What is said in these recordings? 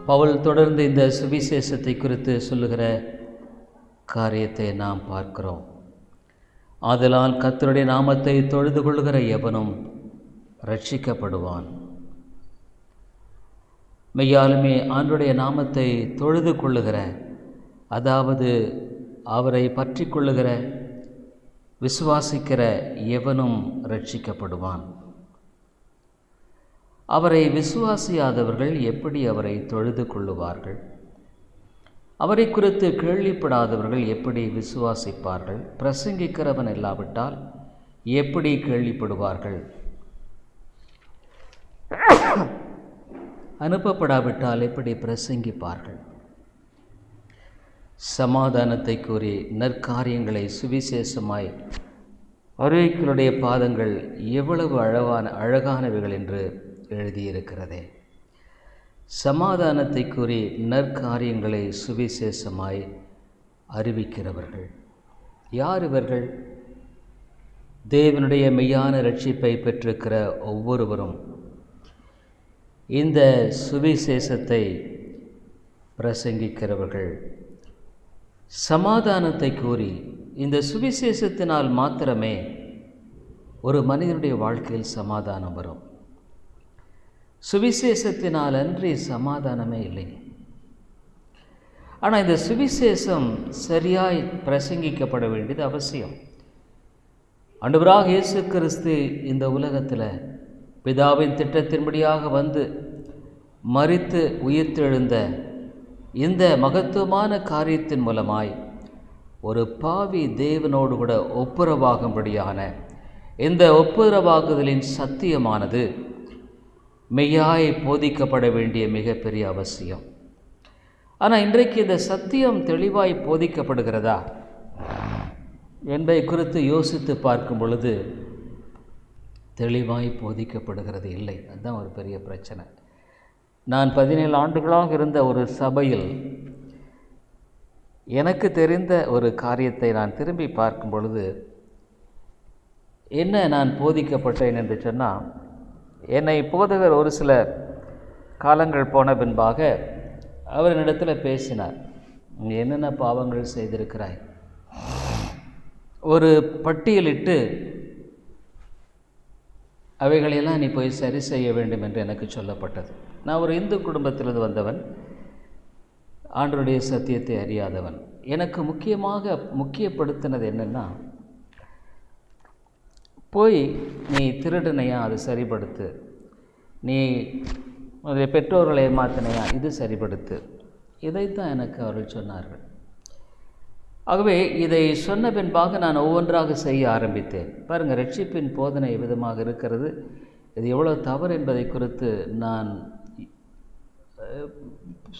பவுல் தொடர்ந்து இந்த சுவிசேஷத்தை குறித்து சொல்லுகிற காரியத்தை நாம் பார்க்கிறோம். ஆதலால் கர்த்தருடைய நாமத்தை தொழுது கொள்ளுகிற எவனும் ரட்சிக்கப்படுவான். மெய்யாலுமே ஆண்டவருடைய நாமத்தை தொழுது கொள்ளுகிற, அதாவது அவரை பற்றி கொள்ளுகிற, விசுவாசிக்கிற எவனும் ரட்சிக்கப்படுவான். அவரை விசுவாசியாதவர்கள் எப்படி அவரை தொழுது கொள்ளுவார்கள்? அவரை குறித்து கேள்விப்படாதவர்கள் எப்படி விசுவாசிப்பார்கள்? பிரசங்கிக்கிறவன் இல்லாவிட்டால் எப்படி கேள்விப்படுவார்கள்? அனுப்பப்படாவிட்டால் எப்படி பிரசங்கிப்பார்கள்? சமாதானத்தை கூறி நற்காரியங்களை சுவிசேஷமாய் அறிவிக்கிறவருடைய பாதங்கள் எவ்வளவு அழகானவைகள் என்று எழுதியிருக்கிறதே. சமாதானத்தை கூறி நற்காரியங்களை சுவிசேஷமாய் அறிவிக்கிறவர்கள் யார் இவர்கள்? தேவனுடைய மெய்யான ரட்சிப்பை பெற்றிருக்கிற ஒவ்வொருவரும் இந்த சுவிசேஷத்தை பிரசங்கிக்கிறவர்கள். சமாதானத்தை கூறி, இந்த சுவிசேஷத்தினால் மாத்திரமே ஒரு மனிதனுடைய வாழ்க்கையில் சமாதானம் வரும். சுவிசேஷத்தினால் அன்றி சமாதானமே இல்லை. ஆனால் இந்த சுவிசேஷம் சரியாய் பிரசங்கிக்கப்பட வேண்டியது அவசியம். ஆண்டவராகிய இயேசு கிறிஸ்து இந்த உலகத்தில் பிதாவின் திட்டத்தின்படியாக வந்து மரித்து உயிர்த்தெழுந்த இந்த மகத்துவமான காரியத்தின் மூலமாய் ஒரு பாவி தேவனோடு கூட ஒப்புரவாகும்படியான இந்த ஒப்புரவாகுதலின் சத்தியமானது மெய்யாய் போதிக்கப்பட வேண்டிய மிகப்பெரிய அவசியம். ஆனால் இன்றைக்கு இந்த சத்தியம் தெளிவாய் போதிக்கப்படுகிறதா என்பதை குறித்து யோசித்து பார்க்கும் பொழுது தெளிவாய் போதிக்கப்படுகிறது இல்லை. அதுதான் ஒரு பெரிய பிரச்சனை. நான் 17 ஆண்டுகளாக இருந்த ஒரு சபையில் எனக்கு தெரிந்த ஒரு காரியத்தை நான் திரும்பி பார்க்கும் பொழுது என்ன நான் போதிக்கப்பட்டேன் என்று சொன்னால், என்னை போதகர் ஒரு சில காலங்கள் போன பின்பாக அவர் என்னிடத்தில் பேசினார். என்னென்ன பாவங்கள் செய்திருக்கிறாய், ஒரு பட்டியலிட்டு அவைகளையெல்லாம் நீ போய் சரி செய்ய வேண்டும் என்று எனக்கு சொல்லப்பட்டது. நான் ஒரு இந்து குடும்பத்திலிருந்து வந்தவன், ஆண்டவருடைய சத்தியத்தை அறியாதவன். எனக்கு முக்கியப்படுத்தினது என்னென்னா, போய் நீ திருடனையா அது சரிப்படுத்து, நீ பெற்றோர்களை ஏமாத்தினையா இது சரிப்படுத்து, இதைத்தான் எனக்கு அவர்கள் சொன்னார்கள். ஆகவே இதை சொன்ன பின்பாக நான் ஒவ்வொன்றாக செய்ய ஆரம்பித்தேன். பாருங்கள், ரட்சிப்பின் போதனை விதமாக இருக்கிறது. இது எவ்வளோ தவறு என்பதை குறித்து நான்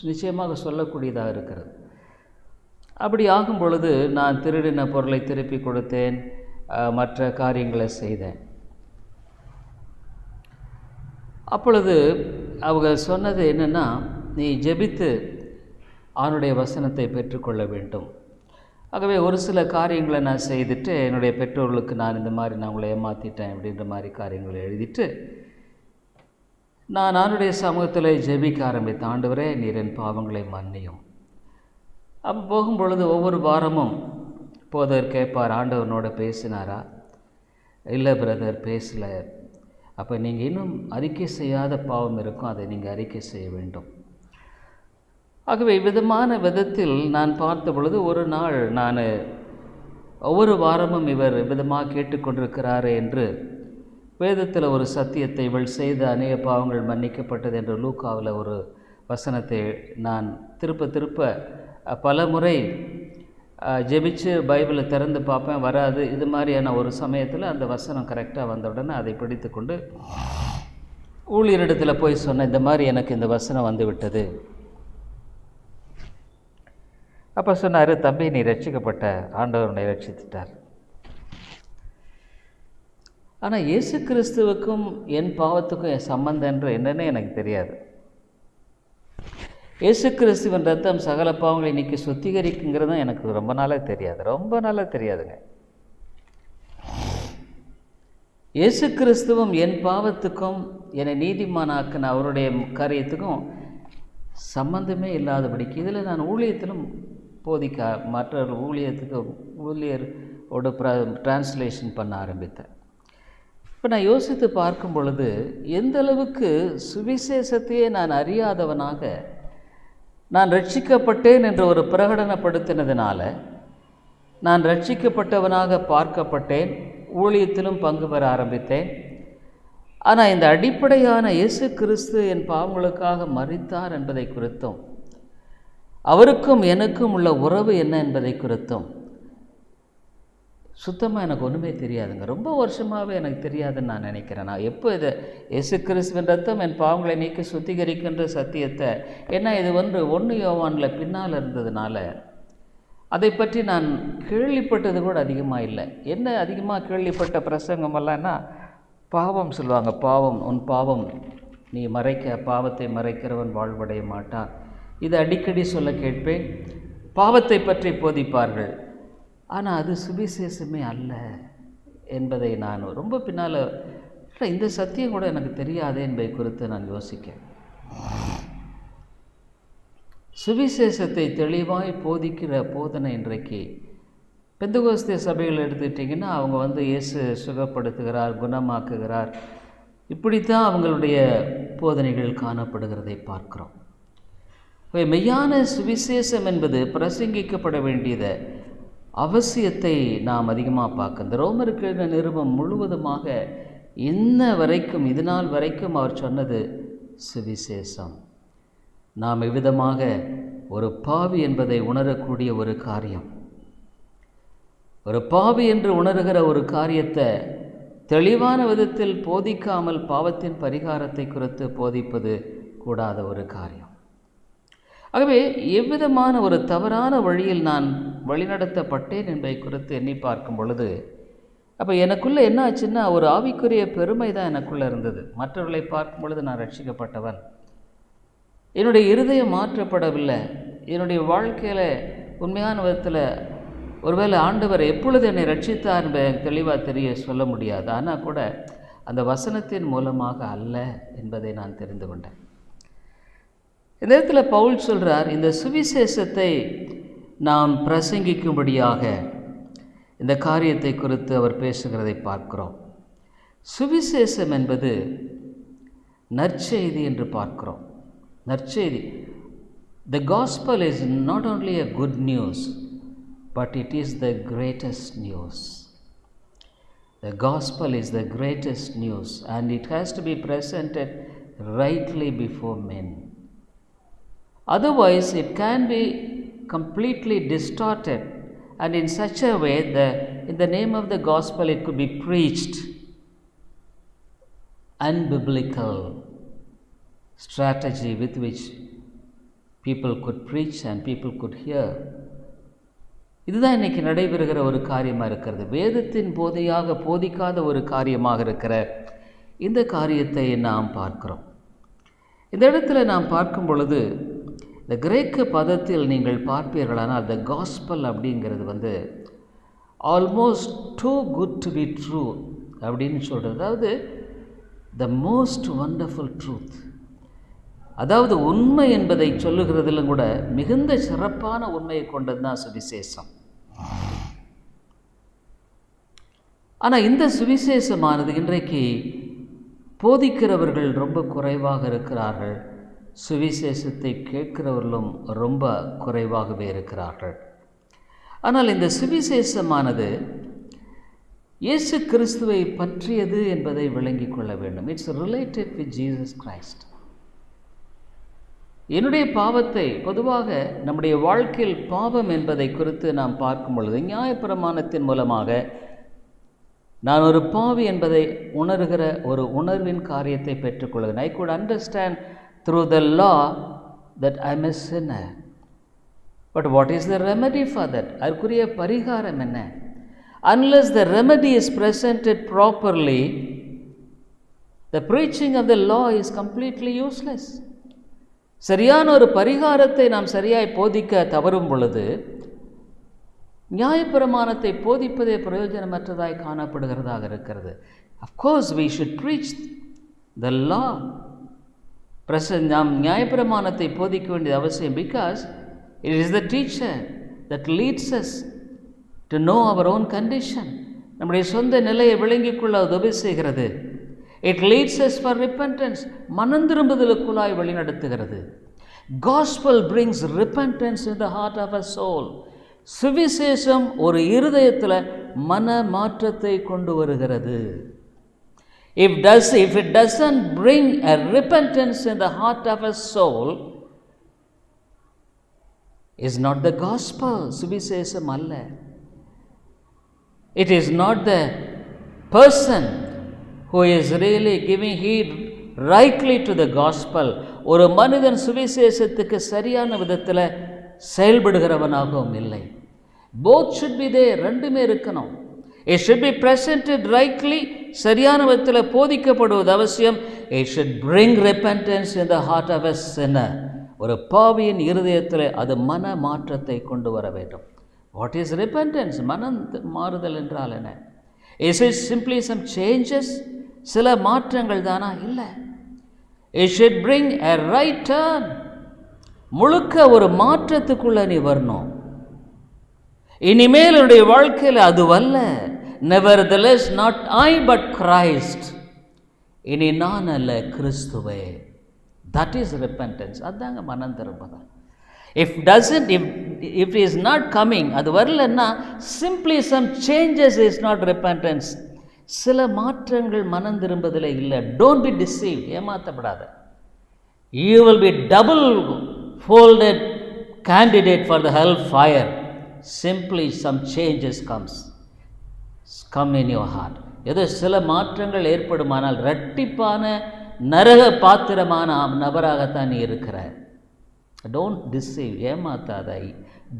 நிச்சயமாக சொல்லக்கூடியதாக இருக்கிறது. அப்படி ஆகும் பொழுது நான் திருடின பொருளை திருப்பி கொடுத்தேன், மற்ற காரியங்களை செய்தேன். அப்பொழுது அவங்க சொன்னது என்னென்னா, நீ ஜெபித்து அவனுடைய வசனத்தை பெற்றுக்கொள்ள வேண்டும். ஆகவே ஒரு சில காரியங்களை நான் செய்துட்டு என்னுடைய பெற்றோர்களுக்கு நான் இந்த மாதிரி நான் உங்களை ஏமாற்றிட்டேன் அப்படின்ற மாதிரி காரியங்களை எழுதிட்டு நான் அவனுடைய சமூகத்தில் ஜெபிக்க ஆரம்பித்த, ஆண்டவரே நீர் என் பாவங்களை மன்னியும். அப்போ போகும்பொழுது ஒவ்வொரு வாரமும் போதவர் கேட்பார், ஆண்டவனோட பேசினாரா? இல்லை பிரதர், பேசலை. அப்போ நீங்கள் இன்னும் அறிக்கை செய்யாத பாவம் இருக்கும், அதை நீங்கள் அறிக்கை செய்ய வேண்டும். ஆகவே விதமான விதத்தில் நான் பார்த்த பொழுது ஒரு நாள் நான் ஒவ்வொரு வாரமும் இவர் விதமாக கேட்டுக்கொண்டிருக்கிறாரே என்று வேதத்தில் ஒரு சத்தியத்தை, இவள் செய்த அநேக பாவங்கள் மன்னிக்கப்பட்டது என்ற லூக்காவில் ஒரு வசனத்தை நான் திருப்ப பல முறை ஜெபிச்சு பைபிளை திறந்து பார்ப்பேன், வராது. இது மாதிரியான ஒரு சமயத்தில் அந்த வசனம் கரெக்டாக வந்த உடனே அதை பிடித்து கொண்டு ஊழியரிடத்தில் போய் சொன்னேன், இந்த மாதிரி எனக்கு இந்த வசனம் வந்து விட்டது. அப்போ சொன்னார், தம்பி நீ ரட்சிக்கப்பட்ட, ஆண்டவர் உன்னை ரட்சித்துட்டார். ஆனால் இயேசு கிறிஸ்துவுக்கும் என் பாவத்துக்கும் என் சம்பந்தம் என்று என்னன்னே எனக்கு தெரியாது. இயேசு கிறிஸ்துவின் ரத்தம் சகல பாவங்களை இன்றைக்கி சுத்திகரிக்குங்கிறதும் எனக்கு ரொம்ப நாளாக தெரியாதுங்க. இயேசு கிறிஸ்துவும் என் பாவத்துக்கும் என்னை நீதிமானாக்கின அவருடைய காரியத்துக்கும் சம்பந்தமே இல்லாதபடிக்கு இதில் நான் ஊழியத்திலும் போதிக்க மற்றொரு ஊழியரோட டிரான்ஸ்லேஷன் பண்ண ஆரம்பித்தேன். இப்போ நான் யோசித்து பார்க்கும் பொழுது எந்த அளவுக்கு சுவிசேஷத்தையே நான் அறியாதவனாக நான் ரட்சிக்கப்பட்டேன் என்ற ஒரு பிரகடனப்படுத்தினதுனால நான் ரட்சிக்கப்பட்டவனாக பார்க்கப்பட்டேன், ஊழியத்திலும் பங்கு பெற ஆரம்பித்தேன். ஆனால் இந்த அடிப்படையான இயேசு கிறிஸ்து என் பாவங்களுக்காக மரித்தார் என்பதை குறித்தும் அவருக்கும் எனக்கும் உள்ள உறவு என்ன என்பதை குறித்தும் சுத்தமாக எனக்கு ஒன்றுமே தெரியாதுங்க. ரொம்ப வருஷமாகவே எனக்கு தெரியாதுன்னு நான் நினைக்கிறேன். நான் எப்போ இதை இயேசு கிறிஸ்துவின் ரத்தம் என் பாவங்களை நீக்கி சுத்திகரிக்கின்ற சத்தியத்தை, ஏன்னா இது 1 யோவானில் பின்னால் இருந்ததுனால அதை பற்றி நான் கேள்விப்பட்டது கூட அதிகமாக இல்லை. என்ன அதிகமாக கேள்விப்பட்ட பிரசங்கமெல்லாம்னா பாவம் சொல்லுவாங்க. பாவம், உன் பாவம் நீ பாவத்தை மறைக்கிறவன் வாழ்வடைய மாட்டான். இது அடிக்கடி சொல்ல கேட்பேன். பாவத்தை பற்றி போதிப்பார்கள். ஆனால் அது சுவிசேஷமே அல்ல என்பதை நான் ரொம்ப பின்னால், இந்த சத்தியம் கூட எனக்கு தெரியாதே என்பதை குறித்து நான் யோசிக்கிறேன். சுவிசேஷத்தை தெளிவாய் போதிக்கிற போதனை இன்றைக்கு பெந்தகோஸ்தே சபைகள் எடுத்துக்கிட்டிங்கன்னா அவங்க இயேசு சுகப்படுத்துகிறார், குணமாக்குகிறார், இப்படித்தான் அவங்களுடைய போதனைகள் காணப்படுகிறதை பார்க்கிறோம். மெய்யான சுவிசேஷம் என்பது பிரசங்கிக்கப்பட வேண்டியத அவசியத்தை நாம் அதிகமாக பார்க்க. இந்த ரோமருக்கு நிருபம் முழுவதுமாக இது நாள் வரைக்கும் அவர் சொன்னது சுவிசேஷம். நாம் எவ்விதமாக ஒரு பாவி என்பதை உணரக்கூடிய ஒரு காரியம், ஒரு பாவி என்று உணர்கிற ஒரு காரியத்தை தெளிவான விதத்தில் போதிக்காமல் பாவத்தின் பரிகாரத்தை குறித்து போதிப்பது கூடாத ஒரு காரியம். ஆகவே எவ்விதமான ஒரு தவறான வழியில் நான் வழிநடத்தப்பட்டேன் என்பதை குறித்து எண்ணி பார்க்கும் பொழுது அப்போ எனக்குள்ளே என்ன ஆச்சுன்னா ஒரு ஆவிக்குரிய பெருமை தான் எனக்குள்ளே இருந்தது. மற்றவர்களை பார்க்கும் பொழுது நான் ரட்சிக்கப்பட்டவன், என்னுடைய இருதயம் மாற்றப்படவில்லை, என்னுடைய வாழ்க்கையில் உண்மையான விதத்தில் ஒருவேளை ஆண்டவர் எப்பொழுது என்னை ரட்சித்தார் என்பதை தெளிவாக சொல்ல முடியாது. ஆனால் கூட அந்த வசனத்தின் மூலமாக அல்ல என்பதை நான் தெரிந்து கொண்டேன். இந்த இடத்துல பவுல் சொல்கிறார், இந்த சுவிசேஷத்தை நாம் பிரசங்கிக்கும்படியாக இந்த காரியத்தை குறித்து அவர் பேசுகிறதை பார்க்கிறோம். சுவிசேஷம் என்பது நற்செய்தி என்று பார்க்கிறோம். நற்செய்தி, the gospel is not only a good news but it is the greatest news. The gospel is the greatest news and it has to be presented rightly before men. Otherwise it can be completely distorted, and in such a way in the name of the gospel it could be preached unbiblical strategy with which people could preach and people could hear. இதுதான் இன்னைக்கு நடைபெறுகிற ஒரு காரியமாக இருக்கிறது. வேதத்தின் போதையாக போதிக்காத ஒரு காரியமாக இருக்கிற இந்த காரியத்தை நாம் பார்க்கிறோம். இந்த இடத்துல நாம் பார்க்கும் பொழுது இந்த கிரேக்க பதத்தில் நீங்கள் பார்ப்பீர்களானால் the gospel அப்படிங்கிறது almost too good to be true அப்படின்னு சொல்கிறது. அதாவது the most wonderful truth, அதாவது உண்மை என்பதை சொல்லுகிறதிலும் கூட மிகுந்த சிறப்பான உண்மையை கொண்டது தான் சுவிசேஷம். ஆனால் இந்த சுவிசேஷமானது இன்றைக்கு போதிக்கிறவர்கள் ரொம்ப குறைவாக இருக்கிறார்கள், சுவிசேஷத்தை கேட்கிறவர்களும் ரொம்ப குறைவாகவே இருக்கிறார்கள். ஆனால் இந்த சுவிசேஷமானது இயேசு கிறிஸ்துவை பற்றியது என்பதை விளங்கிக் கொள்ள வேண்டும். It's related with Jesus Christ. என்னுடைய பாவத்தை, பொதுவாக நம்முடைய வாழ்க்கையில் பாவம் என்பதை குறித்து நாம் பார்க்கும் பொழுது நியாயப்பிரமாணத்தின் மூலமாக நான் ஒரு பாவி என்பதை உணர்கிற ஒரு உணர்வின் காரியத்தை பெற்றுக்கொள்கிறேன். I could understand through the law that I am a sinner. But what is the remedy for that? அதற்குரிய பரிகாரம் என்ன? Unless the remedy is presented properly, the preaching of the law is completely useless. சரியான ஒரு பரிகாரத்தை நாம் சரியாய் போதிக்க தவறும் பொழுது நியாயப்பிரமாணத்தை போதிப்பதே பிரயோஜனமற்றதாய் காணப்படுகிறதாக இருக்கிறது. Of course we should preach the law, நாம் நியாயப்பிரமாணத்தை போதிக்க வேண்டியது அவசியம். Because it is the teacher that leads us to know our own condition. நம்முடைய சொந்த நிலையை விளங்கிக் கொள்ள அது உதவி செய்கிறது. It leads us for repentance, மனம் திரும்புதலுக்குள்ளாய் வழிநடத்துகிறது. Gospel brings repentance in the heart of a soul. சுவிசேஷம் ஒரு இருதயத்தில் மன மாற்றத்தை கொண்டு வருகிறது. If it doesn't bring a repentance in the heart of a soul, is not the gospel. சுவிசேஷம் அல்ல. It is not the person who is really giving heed rightly to the gospel. ஒரு மனிதன் சுவிசேஷத்துக்கு சரியான விதத்தில் செயல்படுகிறவனாகவும் இல்லை. Both should be there. ரெண்டுமே இருக்கணும். It should be presented rightly, சரியான விதத்தில் போதிக்கப்படுவது அவசியம். It should bring repentance in the heart of a sinner. ஒரு பாவியின் இருதயத்தில் அது மன மாற்றத்தை கொண்டு வர வேண்டும். What is repentance? மனம் மாறுதல் என்றால் என்ன? Is it simply some changes? சில மாற்றங்கள் தானா? இல்லை. It should bring a right turn. முழுக்க ஒரு மாற்றத்துக்குள்ள நீ வரணும். இனிமேல் என்னுடைய வாழ்க்கையில் அதுவல்ல. Nevertheless, not I but Christ. இனி நான் அல்ல, கிறிஸ்துவே. That is repentance. அதாங்க மனம் திரும்புதல். If it is not coming, அது வரலன்னா simply some changes is not repentance. சில மாற்றங்கள் மனம் திரும்புதலே இல்லை. Don't be deceived. ஏமாற்றப்படாத. You will be double folded candidate for the hell fire. Simply some changes come in your heart. ஏதோ சில மாற்றங்கள் ஏற்படுமானால் இரட்டிப்பான நரக பாத்திரமான நபராகத்தான் நீ இருக்கிற. Don't deceive. ஏமாத்தாத.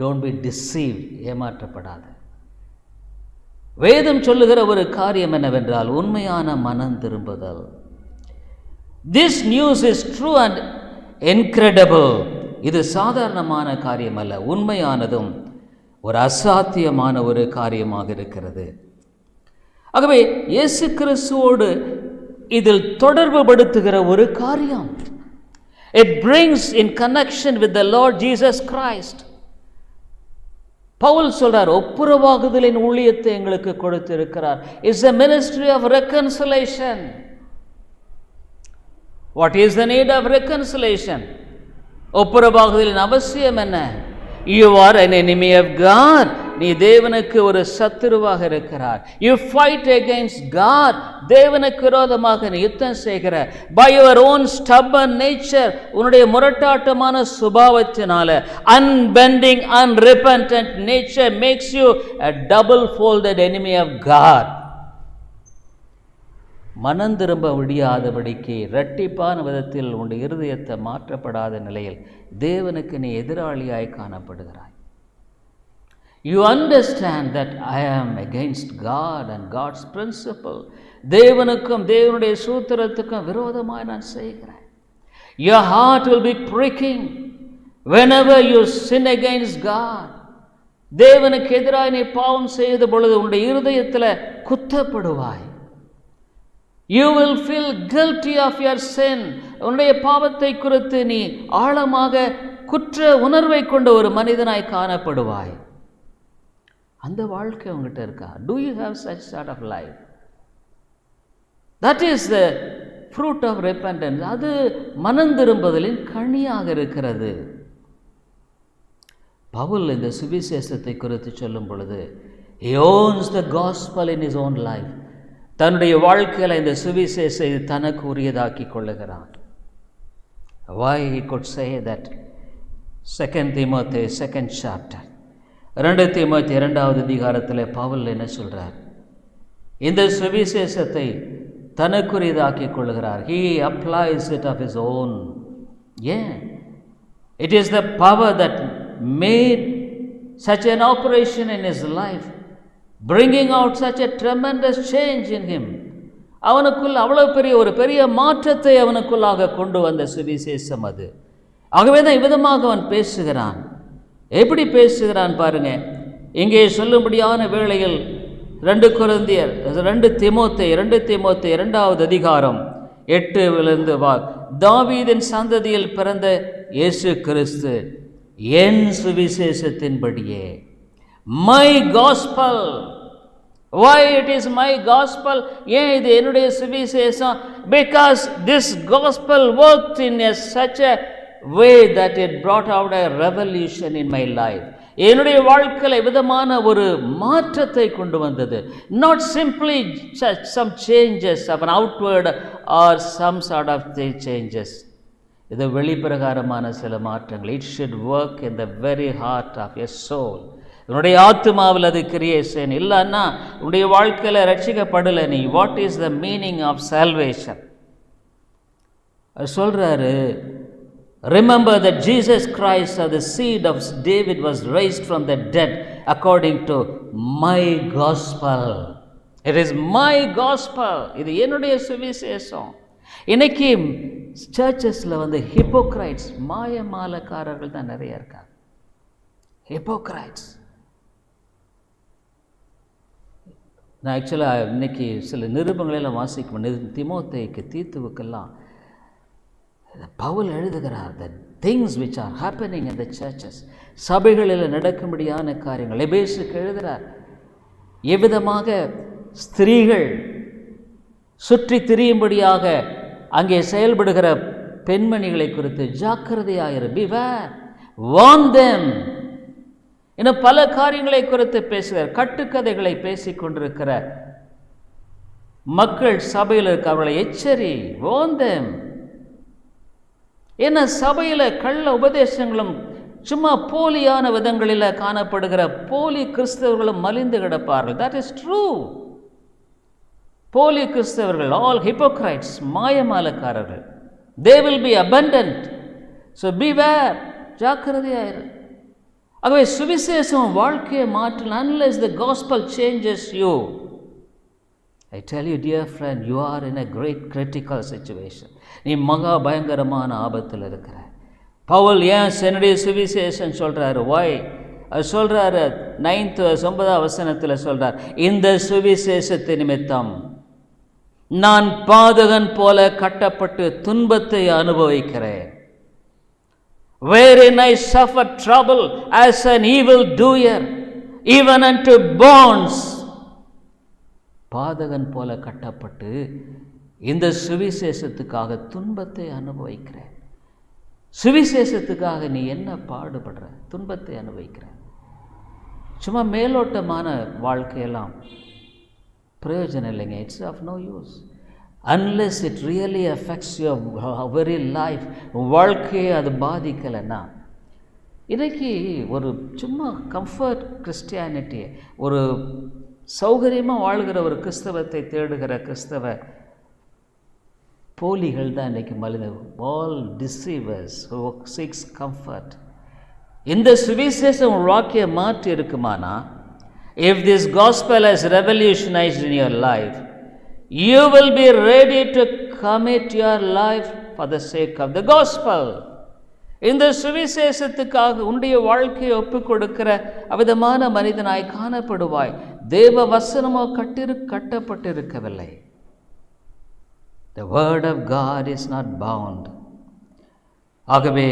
Don't be deceived. ஏமாற்றப்படாத. வேதம் சொல்லுகிற ஒரு காரியம் என்னவென்றால் உண்மையான மனம் திரும்புதல். This news is true and incredible. இது சாதாரணமான காரியம் அல்ல, உண்மையானதும் ஒரு அசாத்தியமான ஒரு காரியமாக இருக்கிறது. ஆகவே இயேசு கிறிஸ்துவோடு இதில் தொடர்பு படுத்துகிற ஒரு காரியம். It brings in connection with the Lord Jesus Christ. Pavul சொல்றார், ஒப்புரவாகுதலின் ஊழியத்தை எங்களுக்கு கொடுத்திருக்கிறார். It's a ministry of reconciliation. What is the need of reconciliation? ஒப்புரவாகுதலின் அவசியம் என்ன? You are an enemy of God. நீ தேவனுக்கு ஒரு சத்துருவாக இருக்கிறார். You fight against God. தேவனுக்கு விரோதமாக நீ யுத்தம் செய்கிற. By your own stubborn nature, உன்னுடைய முரட்டாட்டமான சுபாவத்தினால, unbending, unrepentant nature makes you a double-folded enemy of God. மனம் திரும்ப விடியாதபடிக்கு இரட்டிப்பான விதத்தில் உன்னுடைய இருதயத்தை மாற்றப்படாத நிலையில் தேவனுக்கு நீ எதிராளியாய் காணப்படுகிறாய். You understand that I am against God and God's principle. தேவனுக்கும் தேவனுடைய சூத்திரத்துக்கும் விரோதமாய் நான் செய்கிறேன். Your heart will be pricking whenever you sin against God. தேவனுக்கு எதிராய் நீ பாவம் செய்த பொழுது உன்னுடைய இருதயத்தில் குத்தப்படுவாய். You will feel guilty of your sin. உன்னுடைய பாவத்தை குறித்து நீ ஆழமாக குற்ற உணர்வை கொண்ட ஒரு மனிதனாய் காணப்படுவாய். அந்த வாழ்க்கை உங்ககிட்ட இருக்கா? Do you have such sort of life? That is the fruit of repentance. அது மனம் திரும்புதலின் கனியாக இருக்கிறது. பவுல் இந்த சுவிசேஷத்தை குறித்து சொல்லும் பொழுது, he owns the gospel in his own life. தன்னுடைய வாழ்க்கையில் இந்த சுவிசேஷத்தை தனக்கு உரியதாக்கி கொள்ளுகிறான். Why he could say that? 2 Timothy 2nd chapter, 2 தீமோத்தேயு 2வது அதிகாரத்தில் பவுல் என்ன சொல்றார்? இந்த சுவிசேஷத்தை தனக்குரியதாக்கி கொள்ளுகிறார். He applies it of his own. It is the power that made such an operation in his life, bringing out such a tremendous change in him. அவனுக்குள் அவ்வளவு பெரிய மாற்றத்தை அவனுக்குள்ளாக கொண்டு வந்த சுவிசேஷம் அது. ஆகவே தான் இவ்விதமாக அவன் பேசுகிறான். எப்படி பேசுகிறான் பாருங்க. இங்கே சொல்லும்படியான வேளையில் 2 தீமோத்தேயு 2வது அதிகாரம் 8 தாவீதின் சந்ததியில் பிறந்த இயேசு கிறிஸ்து என் சுவிசேஷத்தின்படியே, my gospel. Why it is my gospel? ஏன் இது என்னுடைய சுவிசேஷம்? Because this gospel worked in such a way that it brought out a revolution in my life. என்னுடைய வாழ்க்கையில் விதமான ஒரு மாற்றத்தை கொண்டு வந்தது. Not simply some changes of an outward or some sort of changes. இது வெளிப்பிரகாரமான சில மாற்றங்கள். It should work in the very heart of your soul. உன்னுடைய ஆத்மாவில் அது கிரியேஷன் இல்லைன்னா உன்னுடைய வாழ்க்கையில் ரட்சிக்கப்படலை நீ. What is the meaning of salvation? சொல்கிறாரு, remember that Jesus Christ of the seed of David was raised from the dead according to my gospel. It is my gospel. இது என்னுடைய சுவிசேஷம். இன்னைக்கு சர்ச்சஸில் ஹிப்போக்ரைட்ஸ், மாயமாலக்காரர்கள் தான் நிறைய இருக்காங்க. ஹிப்போக்ரைட்ஸ். நான் ஆக்சுவலாக இன்றைக்கி சில நிருபங்களெல்லாம் வாசிக்கும். தீமோத்தேயுக்கு, தீத்துவுக்கெல்லாம் பவுல் எழுதுகிறார், the things which are happening in the churches, சபைகளில் நடக்கும்படியான காரியங்கள். எபேசுக்கு எழுதுகிறார், எவ்விதமாக ஸ்திரீகள் சுற்றி திரியும்படியாக அங்கே செயல்படுகிற பெண்மணிகளை குறித்து ஜாக்கிரதையாயிரு, beware, warn them. இன்னும் பல காரியங்களை குறித்து பேசுகிறார். கட்டுக்கதைகளை பேசிக்கொண்டிருக்கிற மக்கள் சபையில் இருக்க அவர்களை எச்சரி, warn them. ஏன்னா சபையில் கள்ள உபதேசங்களும் சும்மா போலியான விதங்களில் காணப்படுகிற போலி கிறிஸ்தவர்களும் மலிந்து கிடப்பார்கள். That is true. போலி கிறிஸ்தவர்கள், ஆல் ஹிப்போக்ரைட்ஸ், மாயமாலக்காரர்கள், they will be abundant. So beware, ஜாக்கிரதையாயிரு. ஆகவே சுவிசேஷம் வாழ்க்கையை மாற்றலாம். unless the gospel changes you. I tell you, dear friend, you are in a great critical situation. நீ மகா பயங்கரமான ஆபத்தில் இருக்கிற. பவுல் ஏன் என்னுடைய சுவிசேஷம் சொல்கிறாரு? why? அது சொல்கிறாரு 9th வசனத்தில் சொல்கிறார், இந்த சுவிசேஷத்தை நிமித்தம் நான் பாதகன் போல கட்டப்பட்டு துன்பத்தை அனுபவிக்கிறேன். wherein I suffer trouble as an evil doer, even unto bonds. பாதகன் போல கட்டப்பட்டு இந்த சுவிசேஷத்துக்காக துன்பத்தை அனுபவிக்கிறேன். சுவிசேஷத்துக்காக நீ என்ன பாடுபடுற? துன்பத்தை அனுபவிக்கிற. சும்மா மேலோட்டமான வாழ்க்கையெல்லாம் பிரயோஜனம் இல்லைங்க. It's of no use unless it really affects your very life. வாழ்க்கையை அது பாதிக்கலைன்னா. இன்றைக்கி ஒரு சும்மா கம்ஃபர்ட் கிறிஸ்டியானிட்டி, ஒரு சௌகரியமாக வாழ்கிற ஒரு கிறிஸ்தவத்தை தேடுகிற கிறிஸ்தவ போலிகள் தான் இன்றைக்கி மலித. All deceivers who seeks comfort. இந்த சுவிசேஷம் வாழ்க்கையை மாற்றி இருக்குமானா, if this gospel has revolutionized in your life, you will be ready to commit your life for the sake of the gospel. இந்த சுவிசேஷத்துக்காக உன்னுடைய வாழ்க்கையை ஒப்புக் கொடுக்கிற அவிதமான மனிதனாய் காணப்படுவாய். தேவ வசனமோ கட்டப்பட்டிருக்கவில்லை. The word of God is not bound. ஆகவே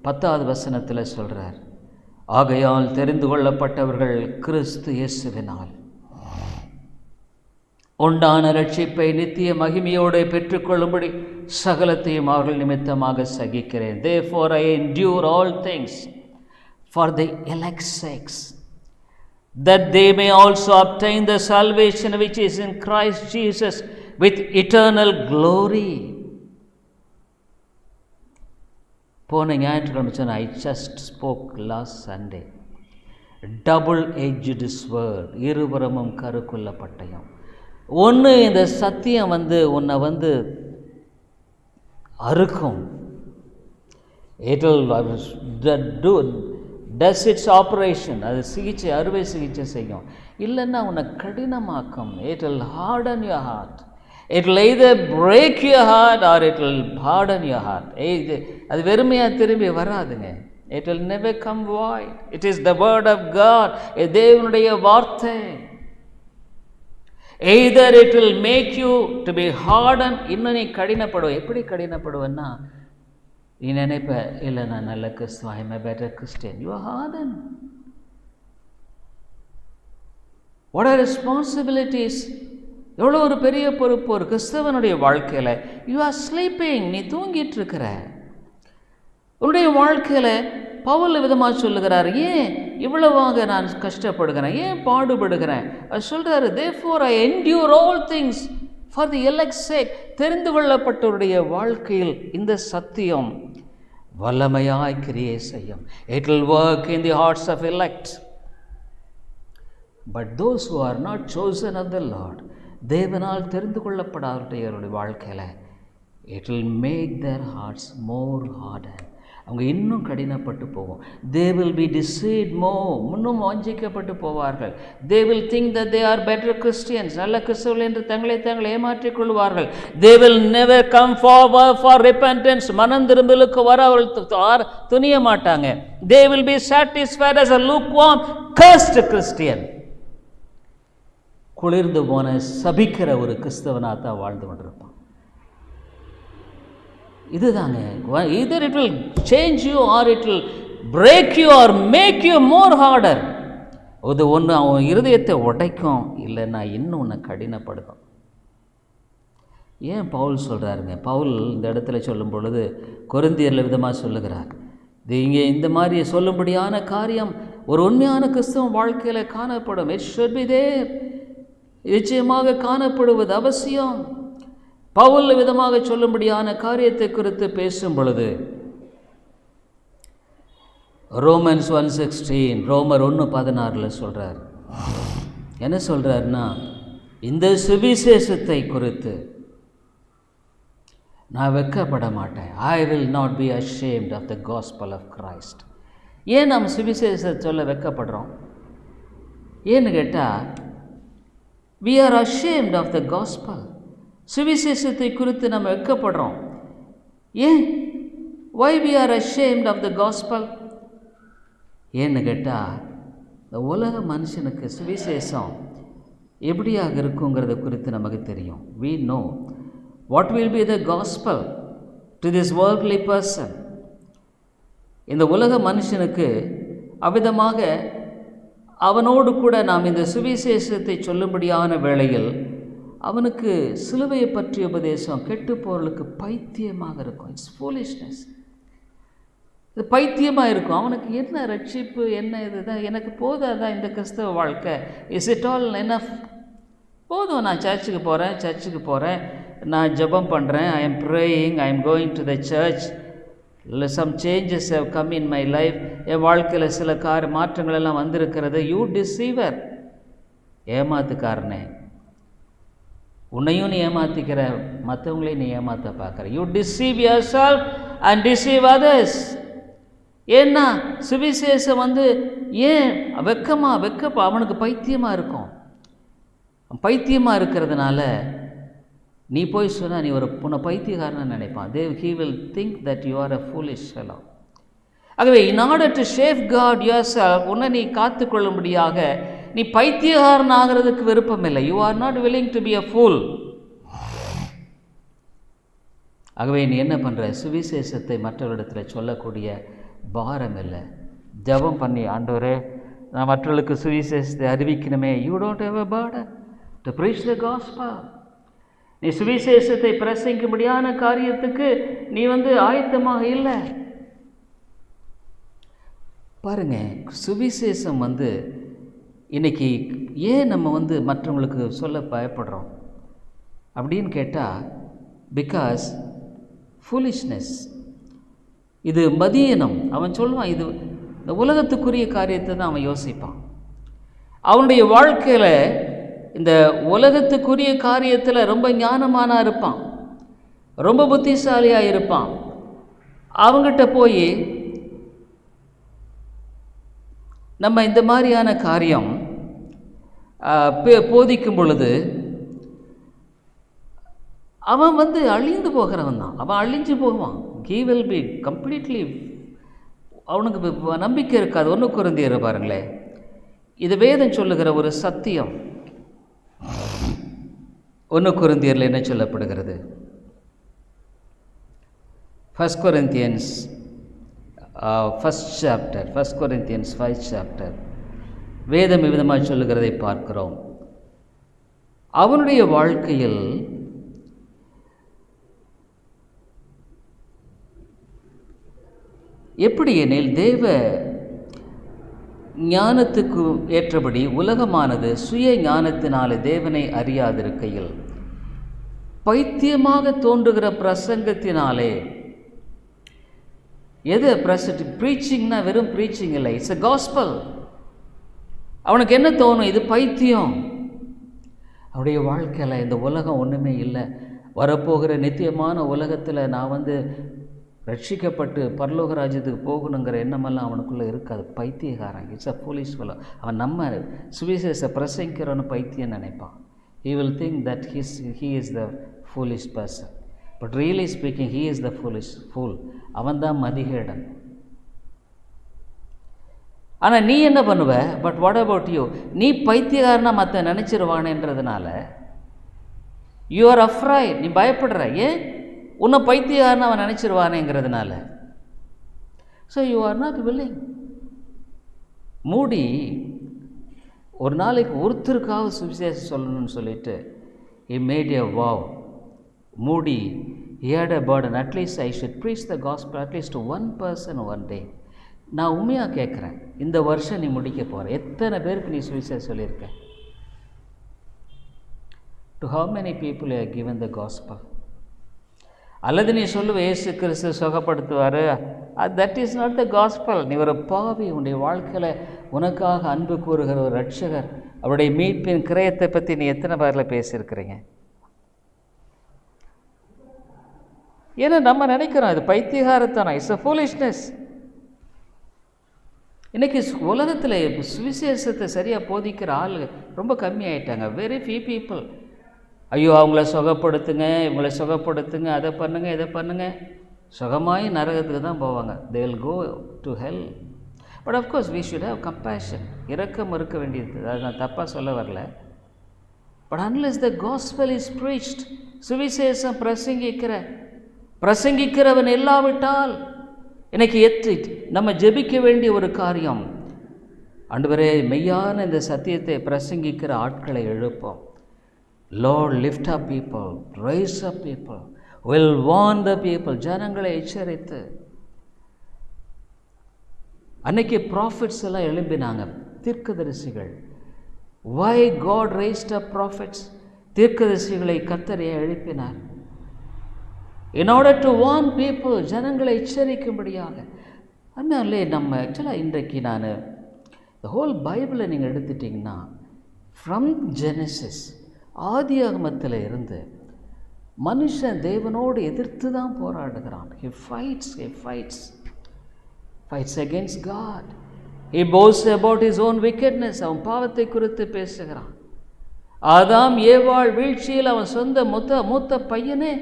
10th வசனத்தில் சொல்றார், ஆகையால் தெரிந்து கொள்ளப்பட்டவர்கள் கிறிஸ்து இயேசுவினால் உண்டான ரட்சிப்பை நித்திய மகிமையோடு பெற்றுக்கொள்ளும்படி சகலத்தையும் அவர்கள் நிமித்தமாக சகிக்கிறேன். Therefore I endure all things for the elect's sakes, that they may also obtain the salvation which is in Christ Jesus with eternal glory. போன ஞாயிற்றுக்கிழமை சொன்ன, I just spoke last Sunday. double-edged sword, இருபுறமும் கருக்குள்ள பட்டயம். ஒன்று, இந்த சத்தியம் உன்னை அறுக்கும். it will does its operation. அது சிகிச்சை, அறுவை சிகிச்சை செய்யும். இல்லைன்னா உன்னை கடினமாக்கும். it will harden your heart. it will either break your heart or it will harden your heart. அது வெறுமையாக திரும்பி வராதுங்க. it will never come void. it is the word of God. தேவனுடைய வார்த்தை. Either it will make you to be harden. இன்னும் நீ கடினப்படுவ. எப்படி கடினப்படுவேன்னா, நீ நினைப்ப, இல்லை நான் நல்ல கிறிஸ்துவ, I am a better Christian. You are Horton. What are responsibilities? எவ்வளோ ஒரு பெரிய பொறுப்பு ஒரு கிறிஸ்தவனுடைய வாழ்க்கையில். யூ ஆர் ஸ்லீப்பிங், நீ தூங்கிட்டு இருக்கிற. உன்னுடைய வாழ்க்கையில் பவுல் விதமாக சொல்லுகிறார், ஏன் இவ்வளவாக நான் கஷ்டப்படுகிறேன், ஏன் பாடுபடுகிறேன்? அது சொல்கிறாரு, therefore I endure all things for the elect's sake. தெரிந்து கொள்ளப்பட்டவருடைய வாழ்க்கையில் இந்த சத்தியம் வல்லமையாய் கிரியை செய்யும். It will work in the hearts of elect. But those who are not chosen of the Lord, தேவனால் தெரிந்து கொள்ளப்படாதவருடைய வாழ்க்கையில் it will make their hearts more hardened. அவங்க இன்னும் கடினப்பட்டு போகும். they will be deceived more. இன்னும் வஞ்சிக்கப்பட்டு போவார்கள். they will think that they are better Christians. நல்ல கிறிஸ்தவர்கள் என்று தங்களை ஏமாற்றிக் கொள்வார்கள். they will never come forward for repentance. மனம் திரும்பலுக்கு வர அவர்கள் துணிய மாட்டாங்க. they will be satisfied as a lukewarm cursed Christian. குளிர்ந்து போன சபிக்கிற ஒரு கிறிஸ்தவனாக தான் வாழ்ந்து கொண்டிருப்பான். இதுதாங்க. either it will change you or it will break you or make you more harder. அது ஒன்று அவன் இருதயத்தை உடைக்கும், இல்லைன்னா இன்னும் ஒன்று கடினப்படுத்தும். ஏன் பவுல் சொல்கிறாருங்க? பவுல் இந்த இடத்துல சொல்லும் பொழுது கொரிந்தியர்ல விதமாக சொல்லுகிறார். இது இங்கே இந்த மாதிரி சொல்லும்படியான காரியம் ஒரு உண்மையான கிறிஸ்தவ வாழ்க்கையில் காணப்படும். it should be there. நிச்சயமாக காணப்படுவது அவசியம். பவுல் விதமாக சொல்லும்படியான காரியத்தை குறித்து பேசும் பொழுது ரோமன்ஸ் 1:16, ரோமர் 1:16 சொல்கிறார். என்ன சொல்கிறாருன்னா, இந்த சுவிசேஷத்தை குறித்து நான் வெட்கப்பட மாட்டேன். I will not be ashamed of the gospel of Christ. ஏன் நாம் சுவிசேஷத்தை சொல்ல வெட்கப்படுறோம்? ஏன்னு கேட்டால், we are ashamed of the gospel. சுவிசேஷத்தை குறித்து நம்ம வெட்கப்படுறோம். ஏன்? why we are ashamed of the gospel? ஏன்னு கேட்டால், இந்த உலக மனுஷனுக்கு சுவிசேஷம் எப்படியாக இருக்குங்கிறத குறித்து நமக்கு தெரியும். we know what will be the gospel to this worldly person. இந்த உலக மனுஷனுக்கு அவ்விதமாக அவனோடு கூட நாம் இந்த சுவிசேஷத்தை சொல்லும்படியான வேளையில் அவனுக்கு சிலுவையை பற்றிய உபதேசம் கெட்டுப்போர்களுக்கு பைத்தியமாக இருக்கும். It's foolishness. இது பைத்தியமாக இருக்கும். அவனுக்கு என்ன ரட்சிப்பு, என்ன இதுதான், எனக்கு போதாதான் இந்த கிறிஸ்தவ வாழ்க்கை, இஸ் இட் ஆல் எனஃப்? போதும், நான் சர்ச்சுக்கு போகிறேன், நான் ஜெபம் பண்ணுறேன், I am praying, I am going to the church, some changes have come in my life. என் வாழ்க்கையில் சில மாற்றங்கள் எல்லாம் வந்திருக்கிறது. யூ டிசீவர், ஏமாத்துக்காரனே, உன்னையும் நீ ஏமாற்றிக்கிற, மற்றவங்களையும் நீ ஏமாற்ற பார்க்குற. You deceive your self and deceive others. ஏன்னா சுவிசேஷம் ஏன் வெக்கப்பா அவனுக்கு பைத்தியமாக இருக்கும். பைத்தியமாக இருக்கிறதுனால நீ போய் சொன்னால் நீ உன்னை பைத்தியக்காரன்னு நினைப்பான். he will think that you are a foolish fellow. ஆகவே in order to safeguard yourself, உன்னை நீ காத்துக்கொள்ளும்படியாக நீ பைத்தியக்காரன் ஆகிறதுக்கு விருப்பம் இல்லை. you are not willing to be a fool. ஆகவே நீ என்ன பண்ணுற? சுவிசேஷத்தை மற்றவரிடத்தில் சொல்லக்கூடிய பாரம் இல்லை. ஜெபம் பண்ணி, ஆண்டவரே நான் மற்றவர்களுக்கு சுவிசேஷத்தை அறிவிக்கணுமே. you don't have a burden to preach the gospel. நீ சுவிசேஷத்தை பிரசங்கிக்கும்படியான காரியத்துக்கு நீ ஆயத்தமாக இல்லை. பாருங்க, சுவிசேஷம் இன்னைக்கு ஏன் நம்ம மற்றவங்களுக்கு சொல்ல பயப்படுறோம் அப்படின்னு கேட்டால், பிகாஸ் ஃபூலிஷ்னஸ். இது மதியனம். அவன் சொல்லுவான், இது இந்த உலகத்துக்குரிய காரியத்தை தான் அவன் யோசிப்பான். அவனுடைய வாழ்க்கையில் இந்த உலகத்துக்குரிய காரியத்தில் ரொம்ப ஞானமானாக இருப்பான், ரொம்ப புத்திசாலியாக இருப்பான். அவங்ககிட்ட போய் நம்ம இந்த மாதிரியான காரியம் போதிக்கும் பொழுது அவன் அழிந்து போகிறவன் தான். அவன் அழிஞ்சு போவான். he will be completely, அவனுக்கு நம்பிக்கை இருக்காது. 1 கொரிந்தியர் பாருங்களேன், இது வேதம் சொல்லுகிற ஒரு சத்தியம். 1 கொரிந்தியரில் என்ன சொல்லப்படுகிறது? 1 Corinthians 1 Corinthians 5 chapter வேதம் விதமாக சொல்லுகிறதை பார்க்கிறோம். அவனுடைய வாழ்க்கையில் எப்படி எனில் தேவ ஞானத்துக்கு ஏற்றபடி உலகமானது சுய ஞானத்தினாலே தேவனை அறியாதிருக்கையில் பைத்தியமாக தோன்றுகிற பிரசங்கத்தினாலே, எது ப்ரீச்சிங்னா வெறும் ப்ரீச்சிங் இல்லை, இட்ஸ் a gospel. அவனுக்கு என்ன தோணும்? இது பைத்தியம். அவனுடைய வாழ்க்கையில் இந்த உலகம் ஒன்றுமே இல்லை, வரப்போகிற நித்தியமான உலகத்தில் நான் ரட்சிக்கப்பட்டு பரலோக ராஜ்யத்துக்கு போகணுங்கிற எண்ணமெல்லாம் அவனுக்குள்ளே இருக்காது. பைத்தியகாரன், இட்ஸ் அ ஃபூலிஷ் ஃபெலோ. அவன் நம்ம சுவிசேஷ பிரசங்கிக்கிறவனு பைத்தியம் நினைப்பான். he will think that he is the foolish person, but really speaking he is the fool. அவன் தான் மதிகேடன். ஆனால் நீ என்ன பண்ணுவ? But what about you? நீ பைத்தியகாரனா மற்ற நினச்சிருவானேன்றதுனால யூ ஆர் அஃப்ரைட். நீ பயப்படுற. ஏன்? உன்னை பைத்தியகாரனா அவன் நினச்சிருவானேங்கிறதுனால. So you are not willing. மூடி ஒரு நாளைக்கு ஒருத்தருக்காவது சுவிசேஷம் சொல்லணும்னு சொல்லிட்டு he made a vow. மூடி he had a burden, at least I should preach the gospel at least to one person one day. நான் உண்மையாக கேட்குறேன், இந்த வருஷம் நீ முடிக்க போகிற எத்தனை பேருக்கு நீ சுவிசேஷம் சொல்லியிருக்க? to how many people you have given the gospel? அல்லது நீ சொல்லுவ இயேசு கிறிஸ்து சுகப்படுத்துவார், that is not the gospel. நீ ஒரு பாவி, உன்னுடைய வாழ்க்கையில் உனக்காக அன்பு கூறுகிற ஒரு ரட்சகர், அவருடைய மீட்பின் கிரயத்தை பற்றி நீ எத்தனை பேரில் பேசியிருக்கிறீங்க? ஏன்னா நம்ம நினைக்கிறோம் இது பைத்தியகாரத்தனம், இட்ஸ் அ ஃபூலிஷ்னஸ். இன்றைக்கி உலகத்தில் சுவிசேஷத்தை சரியாக போதிக்கிற ஆள் ரொம்ப கம்மி ஆகிட்டாங்க. Very few people. ஐயோ அவங்கள சுகப்படுத்துங்க, இவங்களை சுகப்படுத்துங்க, அதை பண்ணுங்கள், இதை பண்ணுங்கள், சுகமாய் நரகத்துக்கு தான் போவாங்க. they will go to hell. but of course we should have compassion. இரக்கம் இருக்க வேண்டியது, அது நான் தப்பாக சொல்ல வரல. but unless the gospel is preached, சுவிசேஷம் பிரசங்கிக்கிறவன் இல்லாவிட்டால் இன்னைக்கு நம்ம ஜெபிக்க வேண்டிய ஒரு காரியம், ஆண்டவரே மெய்யான இந்த சத்தியத்தை பிரசங்கிக்கிற ஆட்களை எழுப்போம். Lord, lift up people, raise up people, will warn the people. ஜனங்களை எச்சரித்து. அன்னைக்கு ப்ராஃபிட்ஸ் எல்லாம் எழும்பினாங்க, தீர்க்கதரிசிகள். why God raised up prophets? தீர்க்கதரிசிகளை கர்த்தர் எழுப்பினார். in order to warn people, ஜனங்களை எச்சரிக்கும்படியாக. அதனாலே நம்ம ஆக்சுவலாக இன்றைக்கு நான் the whole பைபிளை நீங்கள் எடுத்துட்டிங்கன்னா ஃப்ரம் ஜெனசிஸ் ஆதியாகமத்தில் இருந்து மனுஷன் தேவனோடு எதிர்த்து தான் போராடுகிறான். he fights against God. he boasts about his own wickedness. அவன் பாவத்தை குறித்து பேசுகிறான். ஆதாம் ஏவாள் வீழ்ச்சியில் அவன் சொந்த மூத்த பையனே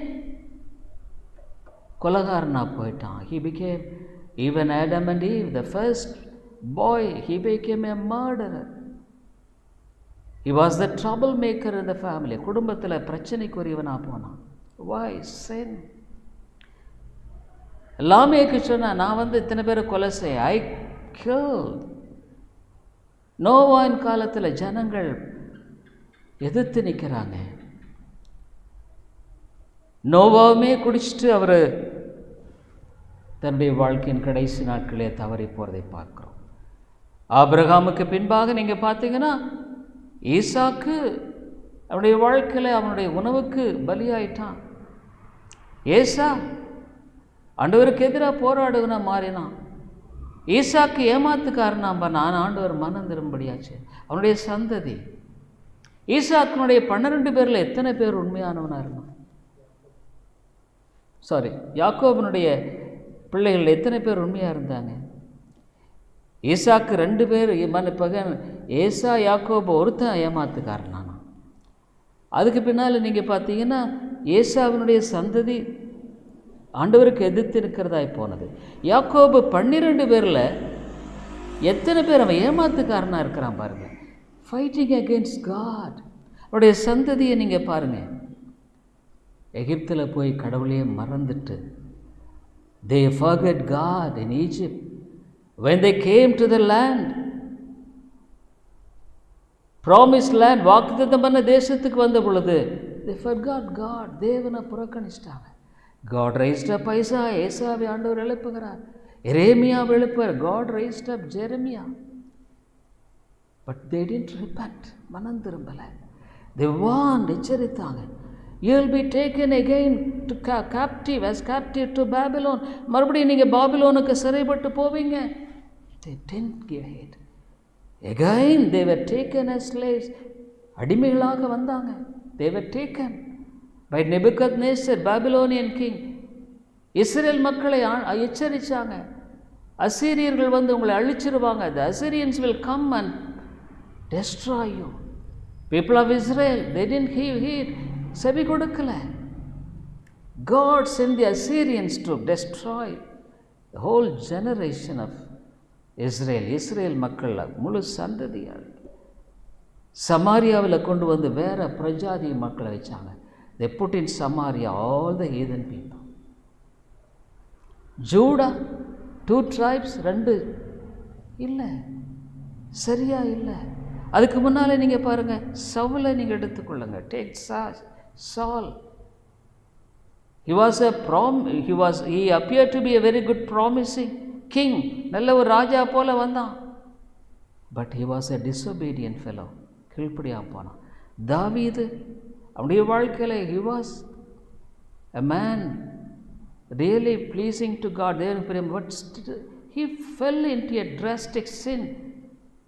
கொலகாரனா போயிட்டான். he became, even Adam and Eve, the first boy, he became a murderer. he was the troublemaker in the family. குடும்பத்தில் பிரச்சனைக்குரியவனாக போனான். why? sin. லாமேக்கு சொன்னா, நான் இத்தனை பேரை கொலை செய்ய, I killed. நோவாவின் காலத்தில் ஜனங்கள் எதிர்த்து நிற்கிறாங்க. நோவாவுமே குடிச்சிட்டு அவர் தன்னுடைய வாழ்க்கையின் கடைசி நாட்களே தவறி போகிறதை பார்க்குறோம். ஆபிரகாமுக்கு பின்பாக நீங்கள் பார்த்தீங்கன்னா ஈசாக்கு அவனுடைய வாழ்க்கையில் அவனுடைய உணவுக்கு பலியாயிட்டான். ஏசா ஆண்டவருக்கு எதிராக போராடுவனா மாறினான். ஈசாக்கு ஏமாத்துக்காரனாம்பா, நான் ஆண்டவர் மனம் திரும்படியாச்சு. அவனுடைய சந்ததி ஈசாக்கினுடைய 12 பேரில் எத்தனை பேர் உண்மையானவனாக இருந்தான்? யாக்கோபனுடைய பிள்ளைகள் எத்தனை பேர் உண்மையாக இருந்தாங்க? ஈசாக்கு 2 பேர் பகன், ஏசா யாக்கோபு ஒருத்தன் ஏமாத்துக்காரனானா. அதுக்கு பின்னால் நீங்கள் பார்த்தீங்கன்னா ஏசாவினுடைய சந்ததி ஆண்டவருக்கு எதிர்த்து இருக்கிறதாய் போனது. யாக்கோபு 12 பேரில் எத்தனை பேர் அவன் ஏமாத்துக்காரனாக இருக்கிறான் பாருங்கள். Fighting against God. அவருடைய சந்ததியை நீங்கள் பாருங்கள். எகிப்தில் போய் கடவுளையே மறந்துட்டு, they forget God in Egypt. When they came to the land, promised land, வாக்குத்தத்தம் பண்ண தேசத்துக்கு வந்த பொழுது they forgot God. தேவனை புறக்கணிச்சிட்டாங்க. God raised up Isaiah. ஏசாவை ஆண்டவர் எழுப்புகிறார். எரேமியாவை எழுப்புகிறார். God raised up Jeremiah. But they didn't repent. மனம் திரும்பல. They warned, எச்சரித்தாங்க. You will be taken again to captive, as captive to Babylon. மறுபடியும் நீங்கள் பாபிலோனுக்கு சிறைப்பட்டு போவீங்க. They didn't give heed. Again they were taken as slaves. அடிமைகளாக வந்தாங்க. They were taken by Nebuchadnezzar, Babylonian king. Israel மக்களை எச்சரித்தாங்க, அசீரியர்கள் வந்து உங்களை அழிச்சிருவாங்க. The Assyrians will come and destroy you. People of Israel, they didn't heed. செவி கொடுக்கல. God sent the Assyrians to destroy the whole generation of Israel. Israel மக்கள் முழு சந்ததியார் சமாரியாவில் கொண்டு வந்து வேற பிரஜாதி மக்களை வச்சாங்க. They put in Samaria all the heathen people. Judah 2 tribes, 2 இல்லை, சரியா இல்லை. அதுக்கு முன்னால் நீங்கள் பாருங்கள், சவுலை நீங்கள் எடுத்துக்கொள்ளுங்க. Take Saul. He appeared to be a very good promising king. நல்ல ஒரு ராஜா போல வந்தான். But he was a disobedient fellow. கீழ்ப்படியா போனான். தாவீது அவனுடைய வாழ்க்கையில் he was a man really pleasing to God. But he fell into a drastic sin.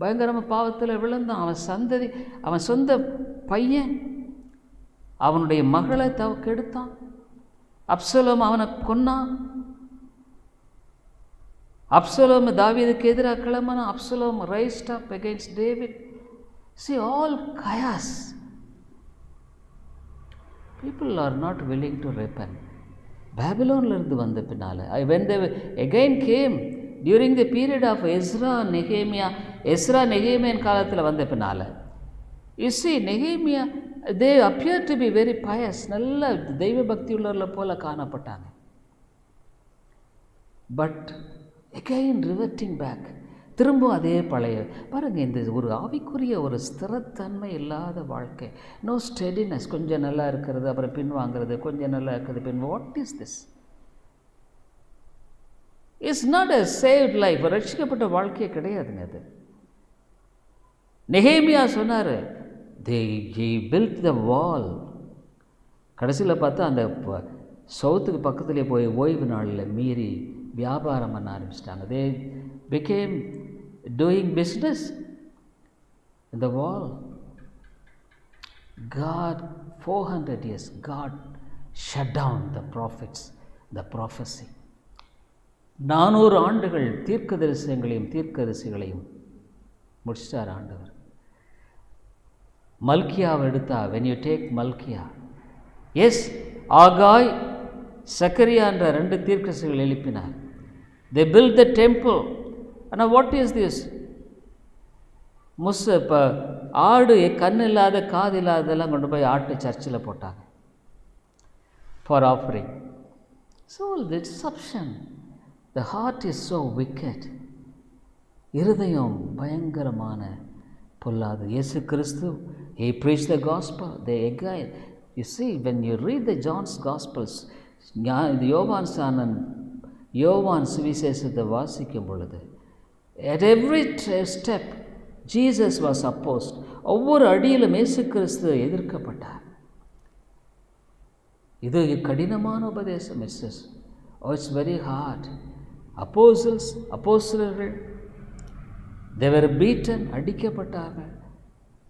பயங்கரமாக பாவத்தில் விழுந்தான். அவன் சந்ததி, அவன் சொந்த பையன் அவனுடைய மகளை கெடுத்தான். அப்சலோம் அவனை கொன்னான். அப்சலோம் தாவீதுக்கு எதிராக கிளம்பினான். Absalom raised up against David. See, all chaos. People are not willing to repent. பாபிலோன்லேருந்து வந்த பின்னால், when they again came during the period of Ezra Nehemiah காலத்தில் வந்த பின்னால், you see, Nehemiah, they appear to be very pious. நல்ல தெய்வ பக்தி உள்ளவர்கள போல காணப்பட்டாங்க. But again reverting back, திரும்ப அதே பழைய பாருங்கள். இந்த ஒரு ஆவிக்குரிய ஒரு ஸ்திரத்தன்மை இல்லாத வாழ்க்கை, நோ ஸ்டெடினஸ். கொஞ்சம் நல்லா இருக்கிறது, அப்புறம் பின் வாங்கிறது, கொஞ்சம் நல்லா இருக்கிறது, பின். What is this? It's not a saved life. ரட்சிக்கப்பட்ட வாழ்க்கையே கிடையாதுங்க அது. நெகேமியா சொன்னார், he built the wall. கடைசியில் பார்த்தா அந்த சவுத்துக்கு பக்கத்துலேயே போய் ஓய்வு நாளில் மீறி வியாபாரம் பண்ண ஆரம்பிச்சிட்டாங்க. they became doing business in the wall. God, 400 years, God shut down the prophets, the prophecy. 400 ஆண்டுகள் தீர்க்கதரிசிகளையும் முடிச்சிட்டார் ஆண்டவர். மல்கியாவை எடுத்தா, when you take மல்கியா, எஸ், ஆகாய், சக்கரியா என்ற 2 தீர்க்கதரிசிகள் எழுப்பினார். they built the temple. ஆனால் வாட் இஸ் திஸ்? இப்போ ஆடு கண் இல்லாத காது இல்லாததெல்லாம் கொண்டு போய் ஆட்டு சர்ச்சில் போட்டாங்க for offering. So deception. The heart is so wicked. இருதயம் பயங்கரமான பொல்லாது. இயேசு கிறிஸ்து, he preached the gospel. They again, you see, when you read the John's Gospels, யோவான் சுவிசேஷத்தை வாசிக்கும் பொழுது, at every step Jesus was opposed. ஒவ்வொரு அடியிலும் இயேசு கிறிஸ்து எதிர்க்கப்பட்டார். இது கடினமான உபதேசம். It's very hard. அப்போஸ்தலர்கள் they were beaten, அடிக்கப்பட்டார்கள்.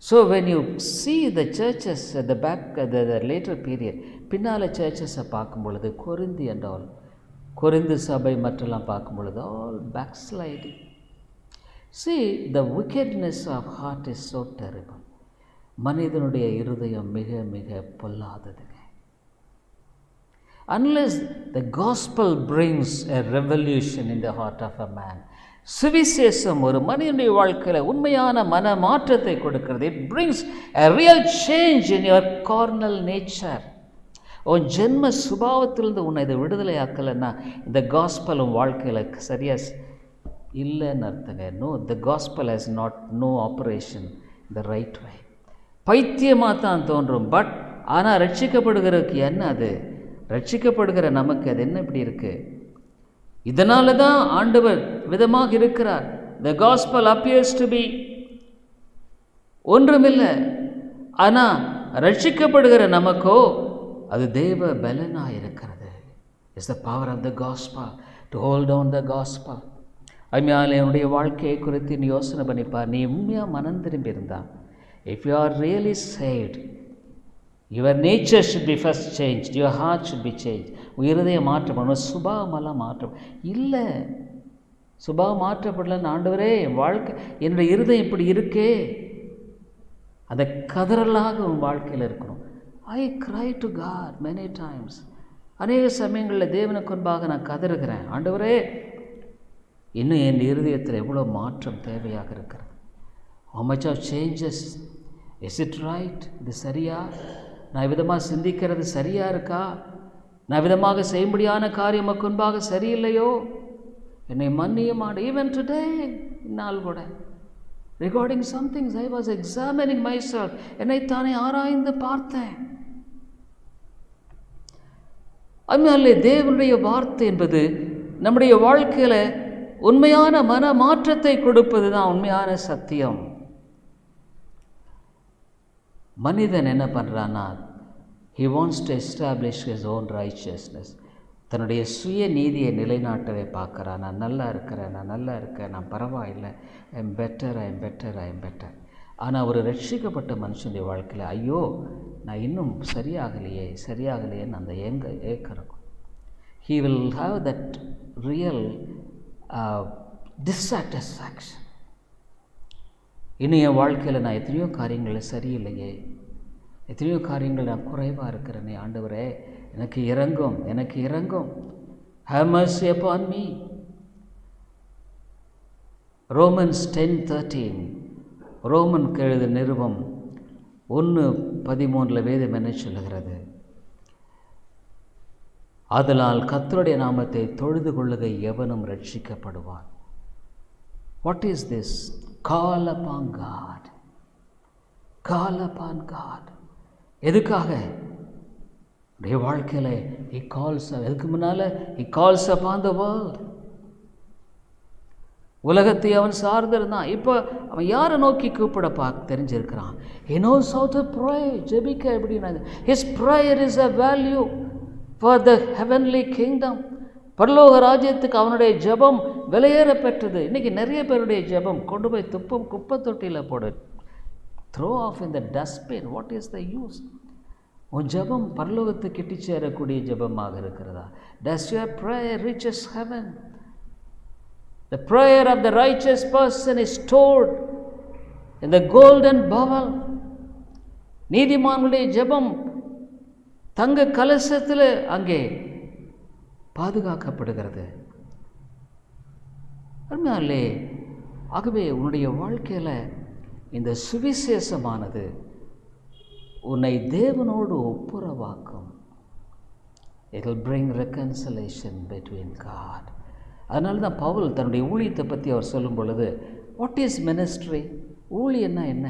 So when you see the churches at the back, the later period, பின்னால சர்ச்சஸை பார்க்கும் பொழுது, கொரிந்தி and all, கொரிந்து சபை மற்றெல்லாம் பார்க்கும் பொழுது, all backsliding. See, the wickedness of heart is so terrible. மனிதனுடைய இருதயம் மிக மிக பொல்லாததுங்க. Unless the gospel brings a revolution in the heart of a man, சுவிசேஷம் ஒரு மனிதனுடைய வாழ்க்கையில் உண்மையான மன மாற்றத்தை கொடுக்கிறது. It brings a real change in your carnal nature. உன் ஜென்ம சுபாவத்திலிருந்து உன்னை இதை விடுதலை ஆக்கலைன்னா இந்த காஸ்பல் உன் வாழ்க்கையில் சரியாக இல்லைன்னு அர்த்தங்க. The gospel has not no operation the right way. பைத்தியமாக தான் தோன்றும். பட் ஆனால் ரட்சிக்கப்படுகிறதுக்கு என்ன அது? ரட்சிக்கப்படுகிற நமக்கு அது என்ன இப்படி இருக்குது? இதனால தான் ஆண்டவர் விதமாக இருக்கிறார். The gospel appears to be ஒன்றுமில்லை. ஆனால் ரட்சிக்கப்படுகிற நமக்கோ அது தேவ பலனாக இருக்கிறது. It's the power of the gospel to hold on the gospel. அம்மையால் என்னுடைய வாழ்க்கையை குறித்து நீ யோசனை பண்ணிப்பார். நீ உண்மையாக மனம் திரும்பி இருந்தா, if you are really saved, your nature should be first changed, your heart should be changed. இருதயம் மாற்றப்படணும், சுபாவமெல்லாம் மாற்றம் இல்லை. சுபாவம் மாற்றப்படலன்னு ஆண்டவரே வாழ்க்கை என்னுடைய இருதயம் இப்படி இருக்கே, அந்த கதறலாக உன் வாழ்க்கையில் இருக்கணும். ஐ cry to God many times. அநேக சமயங்களில் தேவனுக்கு முன்பாக நான் கதறுகிறேன், ஆண்டவரே இன்னும் என் இருதயத்தில் எவ்வளோ மாற்றம் தேவையாக இருக்கிறது. how much of changes, is it right? இது சரியா? நான் விதமாக சிந்திக்கிறது சரியாக இருக்கா? நான் விதமாக செய்யும்படியான காரியம் முன்பாக சரியில்லையோ? என்னை மன்னியும் ஆண்டு. ஈவன் டுடே இந்நாள் கூட regarding some things I was examining myself. என்னைத்தானே ஆராய்ந்து பார்த்தேன். அதனாலே தேவனுடைய வார்த்தை என்பது நம்முடைய வாழ்க்கையில் உண்மையான மன மாற்றத்தை கொடுப்பது தான் உண்மையான சத்தியம். மனிதன் என்ன பண்ணுறான்னா, he wants to establish his own righteousness. தன்னுடைய சுய நீதியை நிலைநாட்டவே பார்க்குறான். நான் நல்லா இருக்கிறேன், நான் பரவாயில்லை, ஐ எம் பெட்டர். ஆனால் ஒரு ரட்சிக்கப்பட்ட மனுஷனுடைய வாழ்க்கையில் ஐயோ நான் இன்னும் சரியாகலையேன்னு அந்த ஏக்கம் இருக்கும். he will have that real dissatisfaction. இன்னும் என் வாழ்க்கையில் நான் எத்தனையோ காரியங்கள் சரியில்லையே, எத்தனையோ காரியங்கள் நான் குறைவாக இருக்கிறேனே, ஆண்டவரே எனக்கு இறங்கும். have mercy upon me. Romans 10:13 ரோமனுக்கு எழுதிய நிருபம் 1:13 வேதம் என்ன சொல்லுகிறது? ஆதலால் கர்த்தருடைய நாமத்தை தொழுது கொள்ளுக எவனும் ரட்சிக்கப்படுவான். What is this? Call upon God. எதுக்காக? உடைய வாழ்க்கையில் he calls, எதுக்கு முன்னால் he calls upon the world. உலகத்தை அவன் சார்ந்திருந்தான். இப்போ அவன் யாரை நோக்கி கூப்பிட தெரிஞ்சிருக்கிறான். he knows how to pray. ஜெபிக்க எப்படின்னா, his prayer is a value for the heavenly kingdom. பரலோக ராஜ்யத்துக்கு அவனுடைய ஜெபம் விலையேற பெற்றது. இன்றைக்கி நிறைய பேருடைய ஜெபம் கொண்டு போய் குப்பை தொட்டியில் போடு, throw off in the dustbin. what is the use? உன் ஜெபம் பரலோகத்துக்கு கிட்டி சேரக்கூடிய ஜெபமாக இருக்கிறதா? does your prayer reaches heaven? The prayer of the righteous person is stored in the golden bowl. நீதிமானுடைய ஜெபம் தங்க கலசத்தில் அங்கே பாதுகாக்கப்படுகிறது. அதனாலே ஆகவே உன்னுடைய வாழ்க்கையில் இந்த சுவிசேஷமானது உன்னை தேவனோடு ஒப்புரவாக்கும். It will bring reconciliation between God. அதனால தான் பவுல் தன்னுடைய ஊழியத்தை பற்றி அவர் சொல்லும் பொழுது, வாட் இஸ் மினிஸ்ட்ரி, ஊழியன்னா என்ன?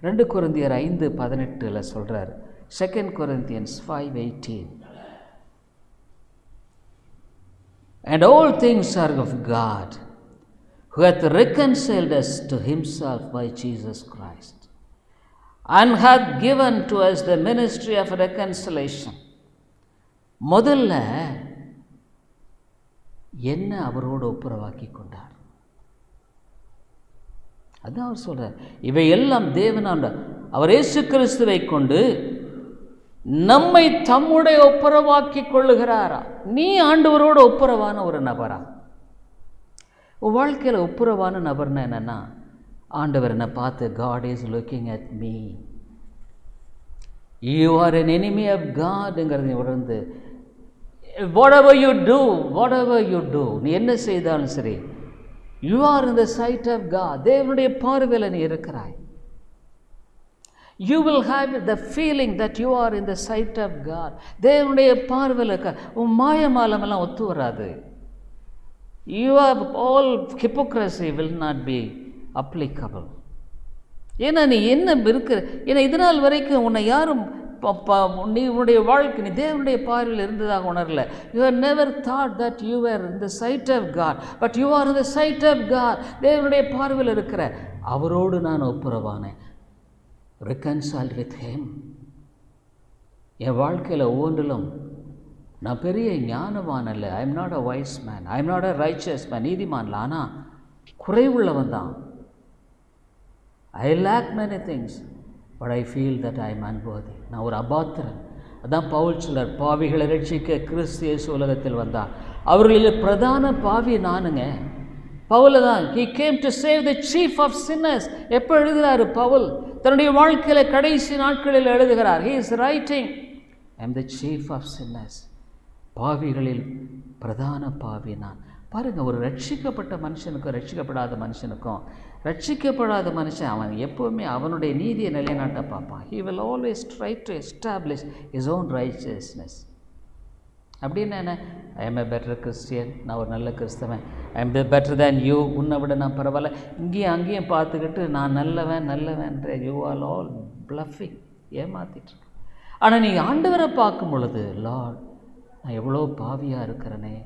2 கொரிந்தியர் 5:18 சொல்கிறார். 2 Corinthians 5:18 and all things are of God who hath reconciled us to himself by Jesus Christ and hath given to us the ministry of reconciliation. முதல்ல என்ன அவரோடு ஒப்புரவாக்கி கொண்டார். அதான் அவர் சொல்றார், இவை எல்லாம் தேவனாண்ட அவர் இயேசு கிறிஸ்துவை கொண்டு நம்மை தம்முடைய ஒப்புரவாக்கி கொள்ளுகிறாரா? நீ ஆண்டவரோடு ஒப்புரவான ஒரு நபரா? உன் வாழ்க்கையில் ஒப்புரவான நபர்னா என்னன்னா, ஆண்டவர் என்னை பார்த்து God is looking at me. You are an enemy of Godங்கிறதை உணர்ந்து whatever you do, நீ என்ன செய்தாலும் சரி, you are in the sight of God. தேவனுடைய பார்வையில் நீ இருக்கிறாய். You will have the feeling that you are in the sight of God. தேவனுடைய பார்வையில் இருக்க உன் மாயமாலமெல்லாம் ஒத்து வராது. You have all hypocrisy will not be applicable. ஏன்னா நீ என்ன இருக்கிற, ஏன்னா இதனால் வரைக்கும் உன்னை யாரும் நீ உன்னுடைய வாழ்க்கை நீ தேவனுடைய பார்வையில் இருந்ததாக உணரல. You have never thought that you were in the sight of God, but you are in the sight of God. தேவனுடைய பார்வையில் இருக்கிற அவரோடு நான் ஒப்புரவானேன். reconciled with him. என் வாழ்க்கையில் ஒவ்வொன்றிலும் நான் பெரிய ஞானவான் அல்ல. I am not a wise man, I am not a riches man, நீதிமான்ல. ஆனால் குறைவுள்ளவன் தான். I lack many things but I feel that I am unworthy. நான் ஒரு அபாத்திரன். அதான் பவுல் சொல்றார், பாவிகளை ரட்சிக்க கிறிஸ்து இயேசு உலகத்தில் வந்தார். அவர்களில் பிரதான பாவி நானுங்க. பவுல் தான், he came to save the chief of sinners. எப்போ எழுதுகிறாரு பவுல்? தன்னுடைய வாழ்க்கையில் கடைசி நாட்களில் எழுதுகிறார். he is writing, I am the chief of sinners. பாவிகளில் பிரதான பாவி நான். பாருங்கள், ஒரு ரட்சிக்கப்பட்ட மனுஷனுக்கும் ரட்சிக்கப்படாத மனுஷனுக்கும், ரட்சிக்கப்படாத மனுஷன் அவன் எப்போவுமே அவனுடைய நீதியை நிலைநாட்ட பார்ப்பான். he will always try to establish his own righteousness. அப்படின்னு என்ன? I am a better Christian, நான் ஒரு நல்ல கிறிஸ்தவன். I am better than you, உன்னை விட நான் பரவாயில்ல. இங்கேயும் அங்கேயும் பார்த்துக்கிட்டு நான் நல்லவன்ற யூ ஆல் ஆல் பிளஃபிங், ஏமாத்திட்டுருக்கேன். ஆனால் நீங்கள் ஆண்டவரை பார்க்கும் பொழுது, லார்ட் நான் எவ்வளோ பாவியாக இருக்கிறேனே,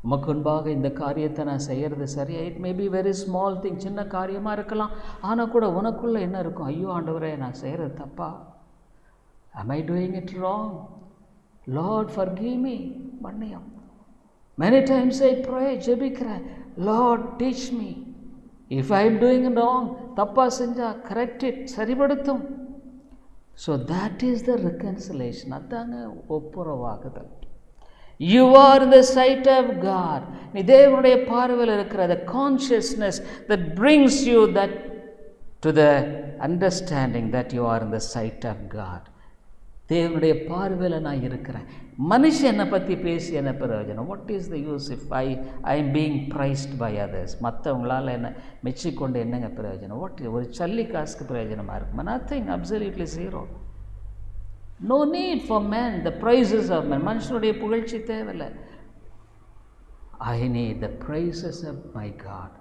உமக்கு முன்பாக இந்த காரியத்தை நான் செய்கிறது சரியா? It may be very small thing, சின்ன காரியமாக இருக்கலாம். ஆனால் கூட உனக்குள்ளே என்ன இருக்கும்? ஐயோ ஆண்டவரே, நான் செய்கிறது தப்பா? am I doing it wrong? Lord forgive me. மன்னியம். many times I pray, ஜெபிக்கிறேன், Lord teach me. if I am doing it wrong, தப்பா செஞ்சா correct it, சரிபடுத்தும். so that is the reconciliation. அதாங்க ஒப்புரவாகுதல். you are in the sight of God. நீ தேவனுடைய பார்வையில் இருக்கிற the consciousness that brings you that to the understanding that you are in the sight of God. தேவனுடைய பார்வையில் நான் இருக்கிறேன். மனுஷன் என்னை பற்றி பேசி என்ன பிரயோஜனம்? What is the use if I am being praised by others? மற்றவங்களால் என்னை மெச்சிக்கொண்டு என்னங்க பிரயோஜனம்? வாட் ஒரு சல்லி காசுக்கு பிரயோஜனமாக இருக்குமா? Nothing, absolutely zero. No need for man the praises of man. மனுஷனுடைய புகழ்ச்சி தேவையில்லை. I need the praises of my God.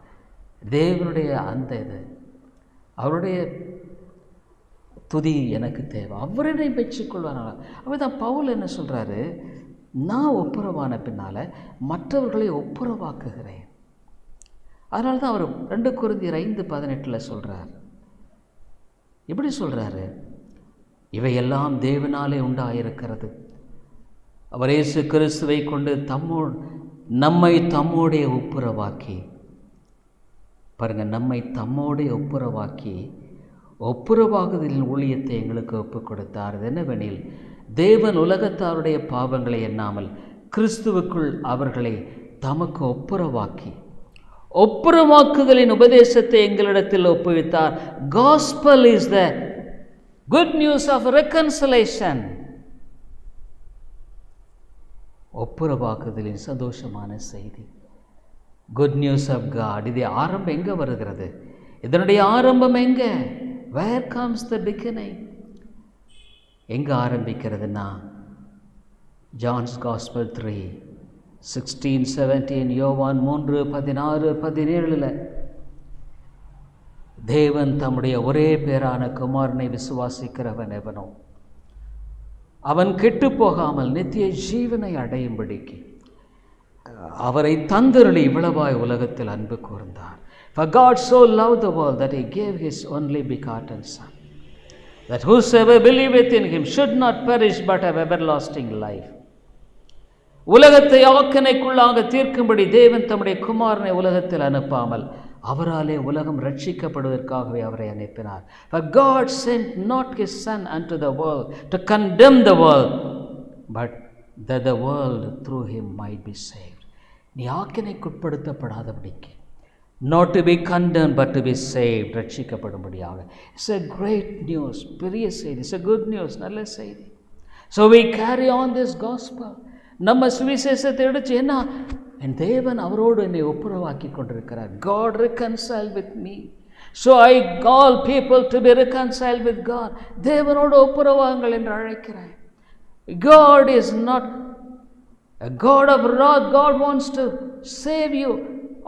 தேவனுடைய அந்த இது, அவருடைய துதி எனக்கு தேவை. அவரனை பெற்றுக்கொள்வாங்க. அப்படி தான் பவுல் என்ன சொல்கிறாரு? நான் ஒப்புரவான பின்னால் மற்றவர்களை ஒப்புரவாக்குகிறேன். அதனால தான் அவர் 2 கொரிந்தியர் 5:18 சொல்கிறார். எப்படி சொல்கிறாரு? இவையெல்லாம் தேவனாலே உண்டாயிருக்கிறது, அவர் இயேசு கிறிஸ்துவை கொண்டு நம்மை தம்மோடைய ஒப்புரவாக்கி, பாருங்கள், நம்மை தம்மோடைய ஒப்புரவாக்கி ஒப்புரவாகுதலின் ஊழியத்தை எங்களுக்கு ஒப்புக் கொடுத்தார். என்னவெனில், தேவன் உலகத்தாருடைய பாவங்களை எண்ணாமல் கிறிஸ்துவுக்குள் அவர்களை தமக்கு ஒப்புரவாக்குதலின் உபதேசத்தை எங்களிடத்தில் ஒப்புவித்தார். Gospel is the good news of reconciliation. ஒப்புரவாக்குதலின் சந்தோஷமான செய்தி, குட் நியூஸ் ஆஃப் காட். இது ஆரம்பம் எங்கே வருகிறது? இதனுடைய ஆரம்பம் எங்கே? Where comes the beginning? எங்கே ஆரம்பிக்கிறதுனா, John's Gospel 3:16-17, யோவான் 3:16-17 தேவன் தம்முடைய ஒரே பேரான குமாரனை விசுவாசிக்கிறவன் எவனோ அவன் கெட்டு போகாமல் நித்திய ஜீவனை அடையும்படிக்கு அவரை தந்தருளி இவ்வளவாய் உலகத்தில் அன்பு கூர்ந்தார். For God so loved the world that he gave his only begotten Son, that whosoever believeth in him should not perish but have everlasting life. உலகத்தை ஆக்கினைக்குள்ளாக தீர்க்கும்படி தேவன் தம்முடைய குமாரனை உலகத்தில் அனுப்பாமல் அவராலே உலகம் ரட்சிக்கப்படுவதற்காகவே அவரை அனுப்பினார். For God sent not his Son unto the world to condemn the world, but that the world through him might be saved. நீ ஆக்கினைக்குட்படுத்தப்படாதபடிக்கு, not to be condemned but to be saved, ரட்சிக்கப்படும்படியாக. It's a great news, பெரிய செய்தி. It's a good news, நல்ல செய்தி. So we carry on this gospel. நம்ம சுவிசேஷத்தை எடுத்து என்ன, என் தேவன் அவரோடு என்னை ஒப்புரவாக்கி கொண்டிருக்கிறார். God reconciled with me. So I call people to be reconciled with God. தேவனோடு ஒப்புரவாங்கள் என்று அழைக்கிறேன். God is not a God of wrath. God wants to save you.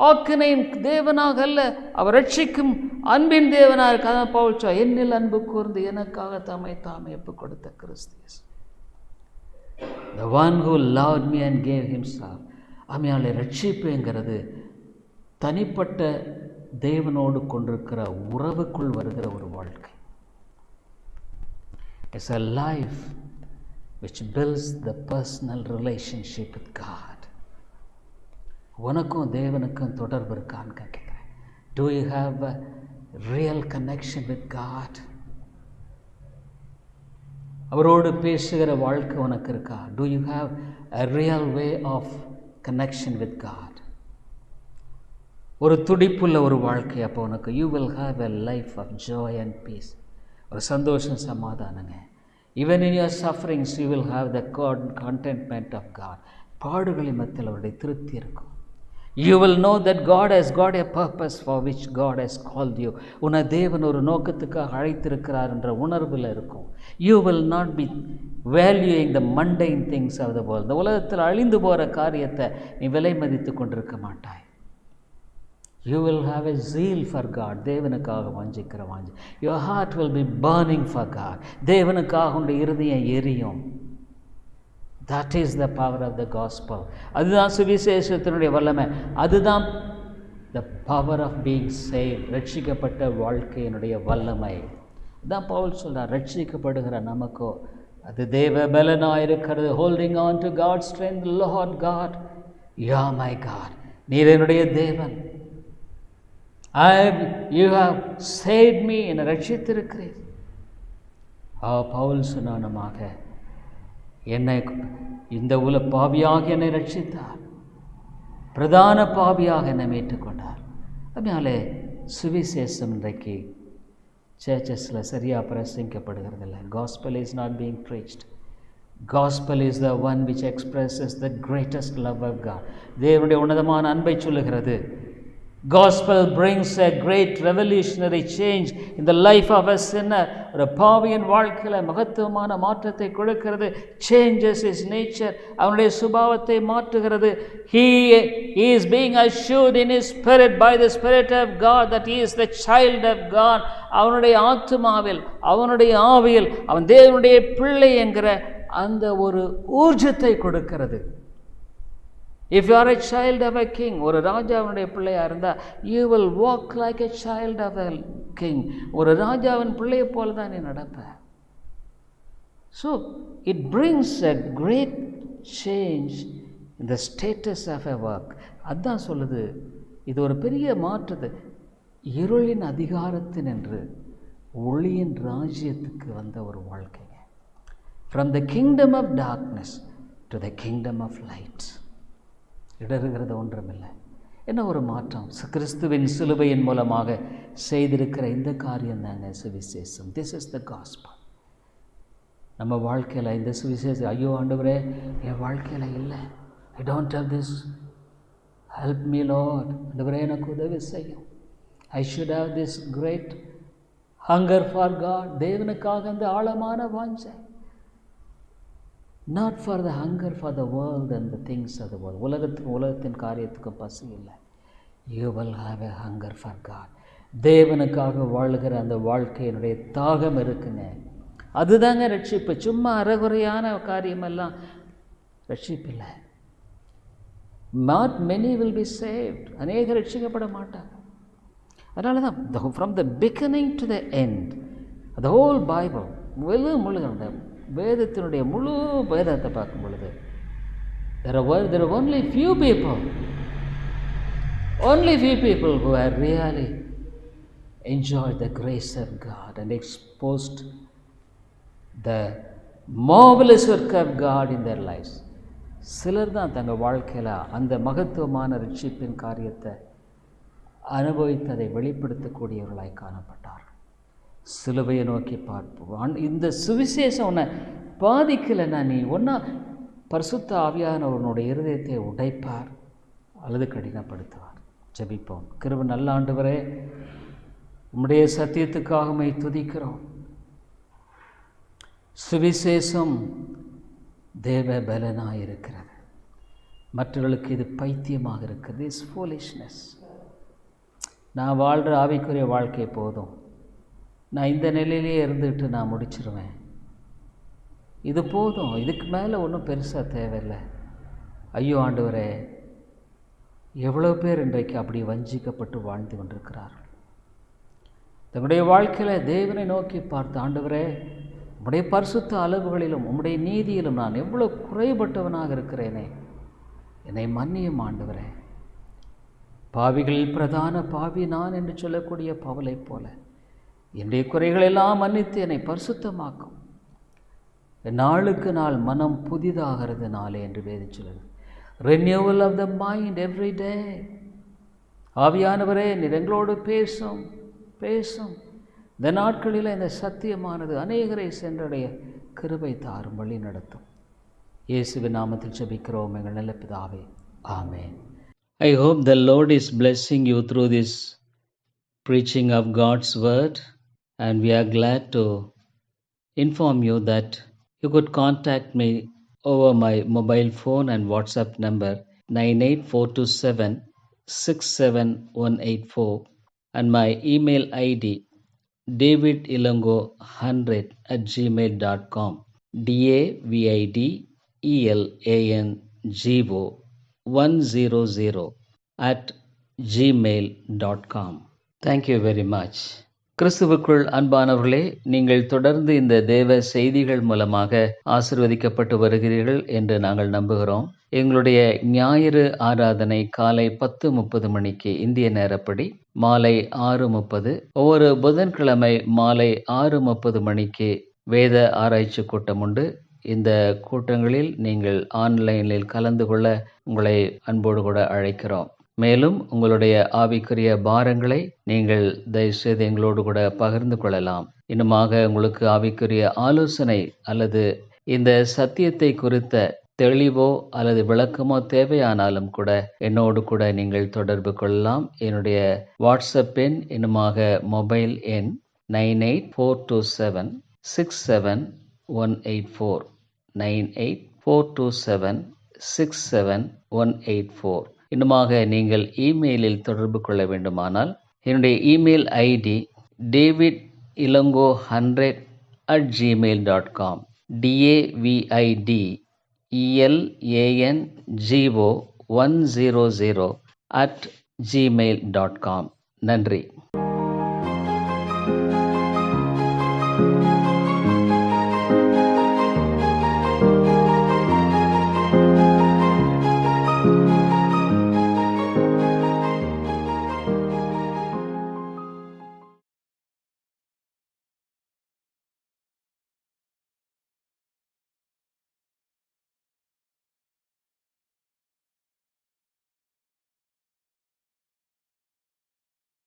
ஆக்கினையின் தேவனாக அல்ல, அவர் ரட்சிக்கும் அன்பின் தேவனாக இருக்காத. பவுல் என்னில் அன்பு கூர்ந்து எனக்காக தம்மை தாமே ஒப்புக் கொடுத்த கிறிஸ்து, the one who loved me and gave himself. ஆமையாலே ரட்சிப்புங்கிறது தனிப்பட்ட தேவனோடு கொண்டிருக்கிற உறவுக்குள் வருகிற ஒரு வாழ்க்கை. It's a life which builds the personal relationship with God. உனக்கும் தேவனுக்கும் தொடர்பு இருக்கான்னு கேட்கிறேன். Do you have a real connection with God? அவரோடு பேசுகிற வாழ்க்கை உனக்கு இருக்கா? Do you have a real way of connection with God? ஒரு துடிப்புள்ள ஒரு வாழ்க்கை அப்போ உனக்கு. You will have a life of joy and peace. ஒரு சந்தோஷம், சமாதானங்க. Even in your sufferings you will have the contentment of God. பாடுகளின் மத்தியில் அவருடைய திருப்தி இருக்கும். You will know that God has got a purpose for which God has called you. உன்னை தேவன் ஒரு நோக்கத்துக்காக அழைத்திருக்கிறார் என்ற உணர்வில் இருக்கும். You will not be valuing the mundane things of the world. இந்த உலகத்தில் அழிந்து போகிற காரியத்தை நீ விலை மதித்து கொண்டிருக்க மாட்டாய். You will have a zeal for God. தேவனுக்காக வாஞ்சிக்கிற வாஞ்சி. Your heart will be burning for God. தேவனுக்காக உன்னுடைய இருதயம் எரியும். That is the power of the gospel. அதுதான் சுவிசேஷத்தினுடைய வல்லமை. அதுதான் the power of being saved. ரட்சிக்கப்பட்ட வாழ்க்கையினுடைய வல்லமை. தான் பவுல் சொல்றார், ரட்சிக்கப்படுகிற நமக்கோ அது தேவ பலனாக இருக்கிறது. holding on to God's strength. Lord God, you are my God. நீர் என்னுடைய தேவன். You have saved me. என்னை ரட்சித்திருக்கிறீர். பவுல் சொன்னானமாக என்னை இந்த பாவியாக என்னை ரட்சித்தார், பிரதான பாவியாக என்னை மீட்டுக்கொண்டார். அதனாலே சுவிசேஷம் இன்றைக்கு சர்ச்சஸில் சரியாக பிரசங்கிக்கப்படுகிறதில்லை. Gospel is not being preached. Gospel is the one which expresses the greatest love of God. தேவனுடைய உன்னதமான அன்பை சொல்லுகிறது. Gospel brings a great revolutionary change in the life of a sinner. ஒரு பாவியின் வாழ்க்கையில் மகத்துவமான மாற்றத்தை கொடுக்கிறது. Changes his nature. அவனுடைய சுபாவத்தை மாற்றுகிறது. He is being assured in his spirit by the Spirit of God that he is the child of God. அவனுடைய ஆத்துமாவில், அவனுடைய ஆவியில் அவன் தேவனுடைய பிள்ளை என்கிற அந்த ஒரு ஊர்ஜத்தை கொடுக்கிறது. If you are a child of a king, ஒரு ராஜாவினுடைய பிள்ளையாக இருந்தால், you will walk like a child of a king. ஒரு ராஜாவின் பிள்ளையை போல தான் நீ நடப்ப. So it brings a great change in the status of a work. அதுதான் சொல்லுது, இது ஒரு பெரிய மாற்றத்தை. இருளின் அதிகாரத்தின் என்று ஒளியின் ராஜ்யத்துக்கு வந்த ஒரு வாழ்க்கைங்க. From the kingdom of darkness to the kingdom of light. இடறுகிறது ஒன்றுமில்லை. என்ன ஒரு மாற்றம்! கிறிஸ்துவின் சிலுவையின் மூலமாக செய்திருக்கிற இந்த காரியம் தாங்க சுவிசேஷம். This is the gospel. நம்ம வாழ்க்கையில் இந்த சுவிசேஷம், ஐயோ ஆண்டவரே என் வாழ்க்கையில் இல்லை, I don't have this, help me Lord, ஆண்டவரே எனக்கு உதவி செய்யும். I should have this great hunger for God. தேவனுக்காக இந்த ஆழமான வாஞ்சை. Not for the hunger for the world and the things of the world. உலகத்தின் காரியத்துக்கும் பசி இல்லை. You will have a hunger for God. தேவனுக்காக வாழ்கிற அந்த வாழ்க்கையினுடைய தாகம் இருக்குங்க. அதுதாங்க ரட்சிப்பு. சும்மா அறகுறையான காரியமெல்லாம் ரட்சிப்பில்லை. Not many will be saved. அநேகர் ரட்சிக்கப்பட மாட்டாங்க. அதனால தான் from the beginning to the end, the whole Bible, முழுக்க வேதத்தினுடைய முழு வேதத்தை பார்க்கும் பொழுது there are only few people who have really enjoyed the grace of God and exposed the marvelous work of God in their lives. சிலர் தான் தங்கள் வாழ்க்கையில் அந்த மகத்துவமான ரட்சிப்பின் காரியத்தை அனுபவித்ததை வெளிப்படுத்தக்கூடியவர்களாய் காணப்பட்டார். சிலுவையை நோக்கி பார்ப்போம். இந்த சுவிசேஷம் உன்னை பாதிக்கலைன்னா நீ ஒன்றா பரிசுத்த ஆவியானவருடைய இருதயத்தை உடைப்பார் அல்லது கடினப்படுத்துவார். ஜெபிப்போம். கிருபை நல்ல ஆண்டவரே, உம்முடைய சத்தியத்துக்காக உம்மை துதிக்கிறோம். சுவிசேஷம் தேவ பலனாக இருக்கிறது. மற்றவர்களுக்கு இது பைத்தியமாக இருக்கிறது. Is foolishness. நான் வாழ்கிற ஆவிக்குரிய வாழ்க்கை போதும், நான் இந்த நிலையிலே இருந்துட்டு நான் முடிச்சிருவேன், இது போதும், இதுக்கு மேலே ஒன்றும் பெருசாக தேவையில்லை. ஐயோ ஆண்டவரே, எவ்வளோ பேர் இன்றைக்கு அப்படி வஞ்சிக்கப்பட்டு வாழ்ந்து கொண்டிருக்கிறார்கள். தங்களுடைய வாழ்க்கையில் தேவனை நோக்கி பார்த்து, ஆண்டவரே, உம்முடைய பரிசுத்த அளவுகளிலும் உம்முடைய நீதியிலும் நான் எவ்வளோ குறைபட்டவனாக இருக்கிறேனே, என்னை மன்னியும் ஆண்டவரே. பாவிகளில் பிரதான பாவி நான் என்று சொல்லக்கூடிய பவுலை போல என்னுடைய குறைகளெல்லாம் மன்னித்து என்னை பரிசுத்தமாக்கும். நாளுக்கு நாள் மனம் புதிதாகிறது நாளே என்று வேதம் சொல்லுது. Renewal of the mind every day. ஆவியானவரே, நீர் எங்களோடு பேசும் பேசும். இந்த நாட்களில் இந்த சத்தியமானது அநேகரை சென்றடைய கிருபை தாரும், வழி நடத்தும். இயேசுவின் நாமத்தில் ஜெபிக்கிறோம் எங்கள் நல்ல பிதாவே, ஆமென். I hope the Lord is blessing you through this preaching of God's word, and we are glad to inform you that you could contact me over my mobile phone and WhatsApp number 98427-67184 and my email ID davidilongo100@gmail.com, davidilongo100@gmail.com. Thank you very much. கிறிஸ்துவுக்குள் அன்பானவர்களே, நீங்கள் தொடர்ந்து இந்த தேவ செய்திகள் மூலமாக ஆசீர்வதிக்கப்பட்டு வருகிறீர்கள் என்று நாங்கள் நம்புகிறோம். எங்களுடைய ஞாயிறு ஆராதனை காலை 10:30 மணிக்கு இந்திய நேரப்படி, மாலை 6:30, ஒவ்வொரு புதன்கிழமை மாலை 6:30 மணிக்கு வேத ஆராய்ச்சி கூட்டம் உண்டு. இந்த கூட்டங்களில் நீங்கள் ஆன்லைனில் கலந்து கொள்ள உங்களை அன்போடு கூட அழைக்கிறோம். மேலும் உங்களுடைய ஆவிக்குரிய பாரங்களை நீங்கள் தயவுசெய்து எங்களோடு கூட பகிர்ந்து கொள்ளலாம். இன்னுமாக உங்களுக்கு ஆவிக்குரிய ஆலோசனை அல்லது இந்த சத்தியத்தை குறித்த தெளிவோ அல்லது விளக்கமோ தேவையானாலும் கூட என்னோடு கூட நீங்கள் தொடர்பு கொள்ளலாம். என்னுடைய வாட்ஸ்அப் எண், இன்னுமாக மொபைல் எண் 9842767184 9842767184. இன்னுமாக நீங்கள் இமெயிலில் தொடர்பு கொள்ள வேண்டுமானால் என்னுடைய இமெயில் ஐடி davidilongo100@gmail.com, davidilongo100@gmail.com. நன்றி.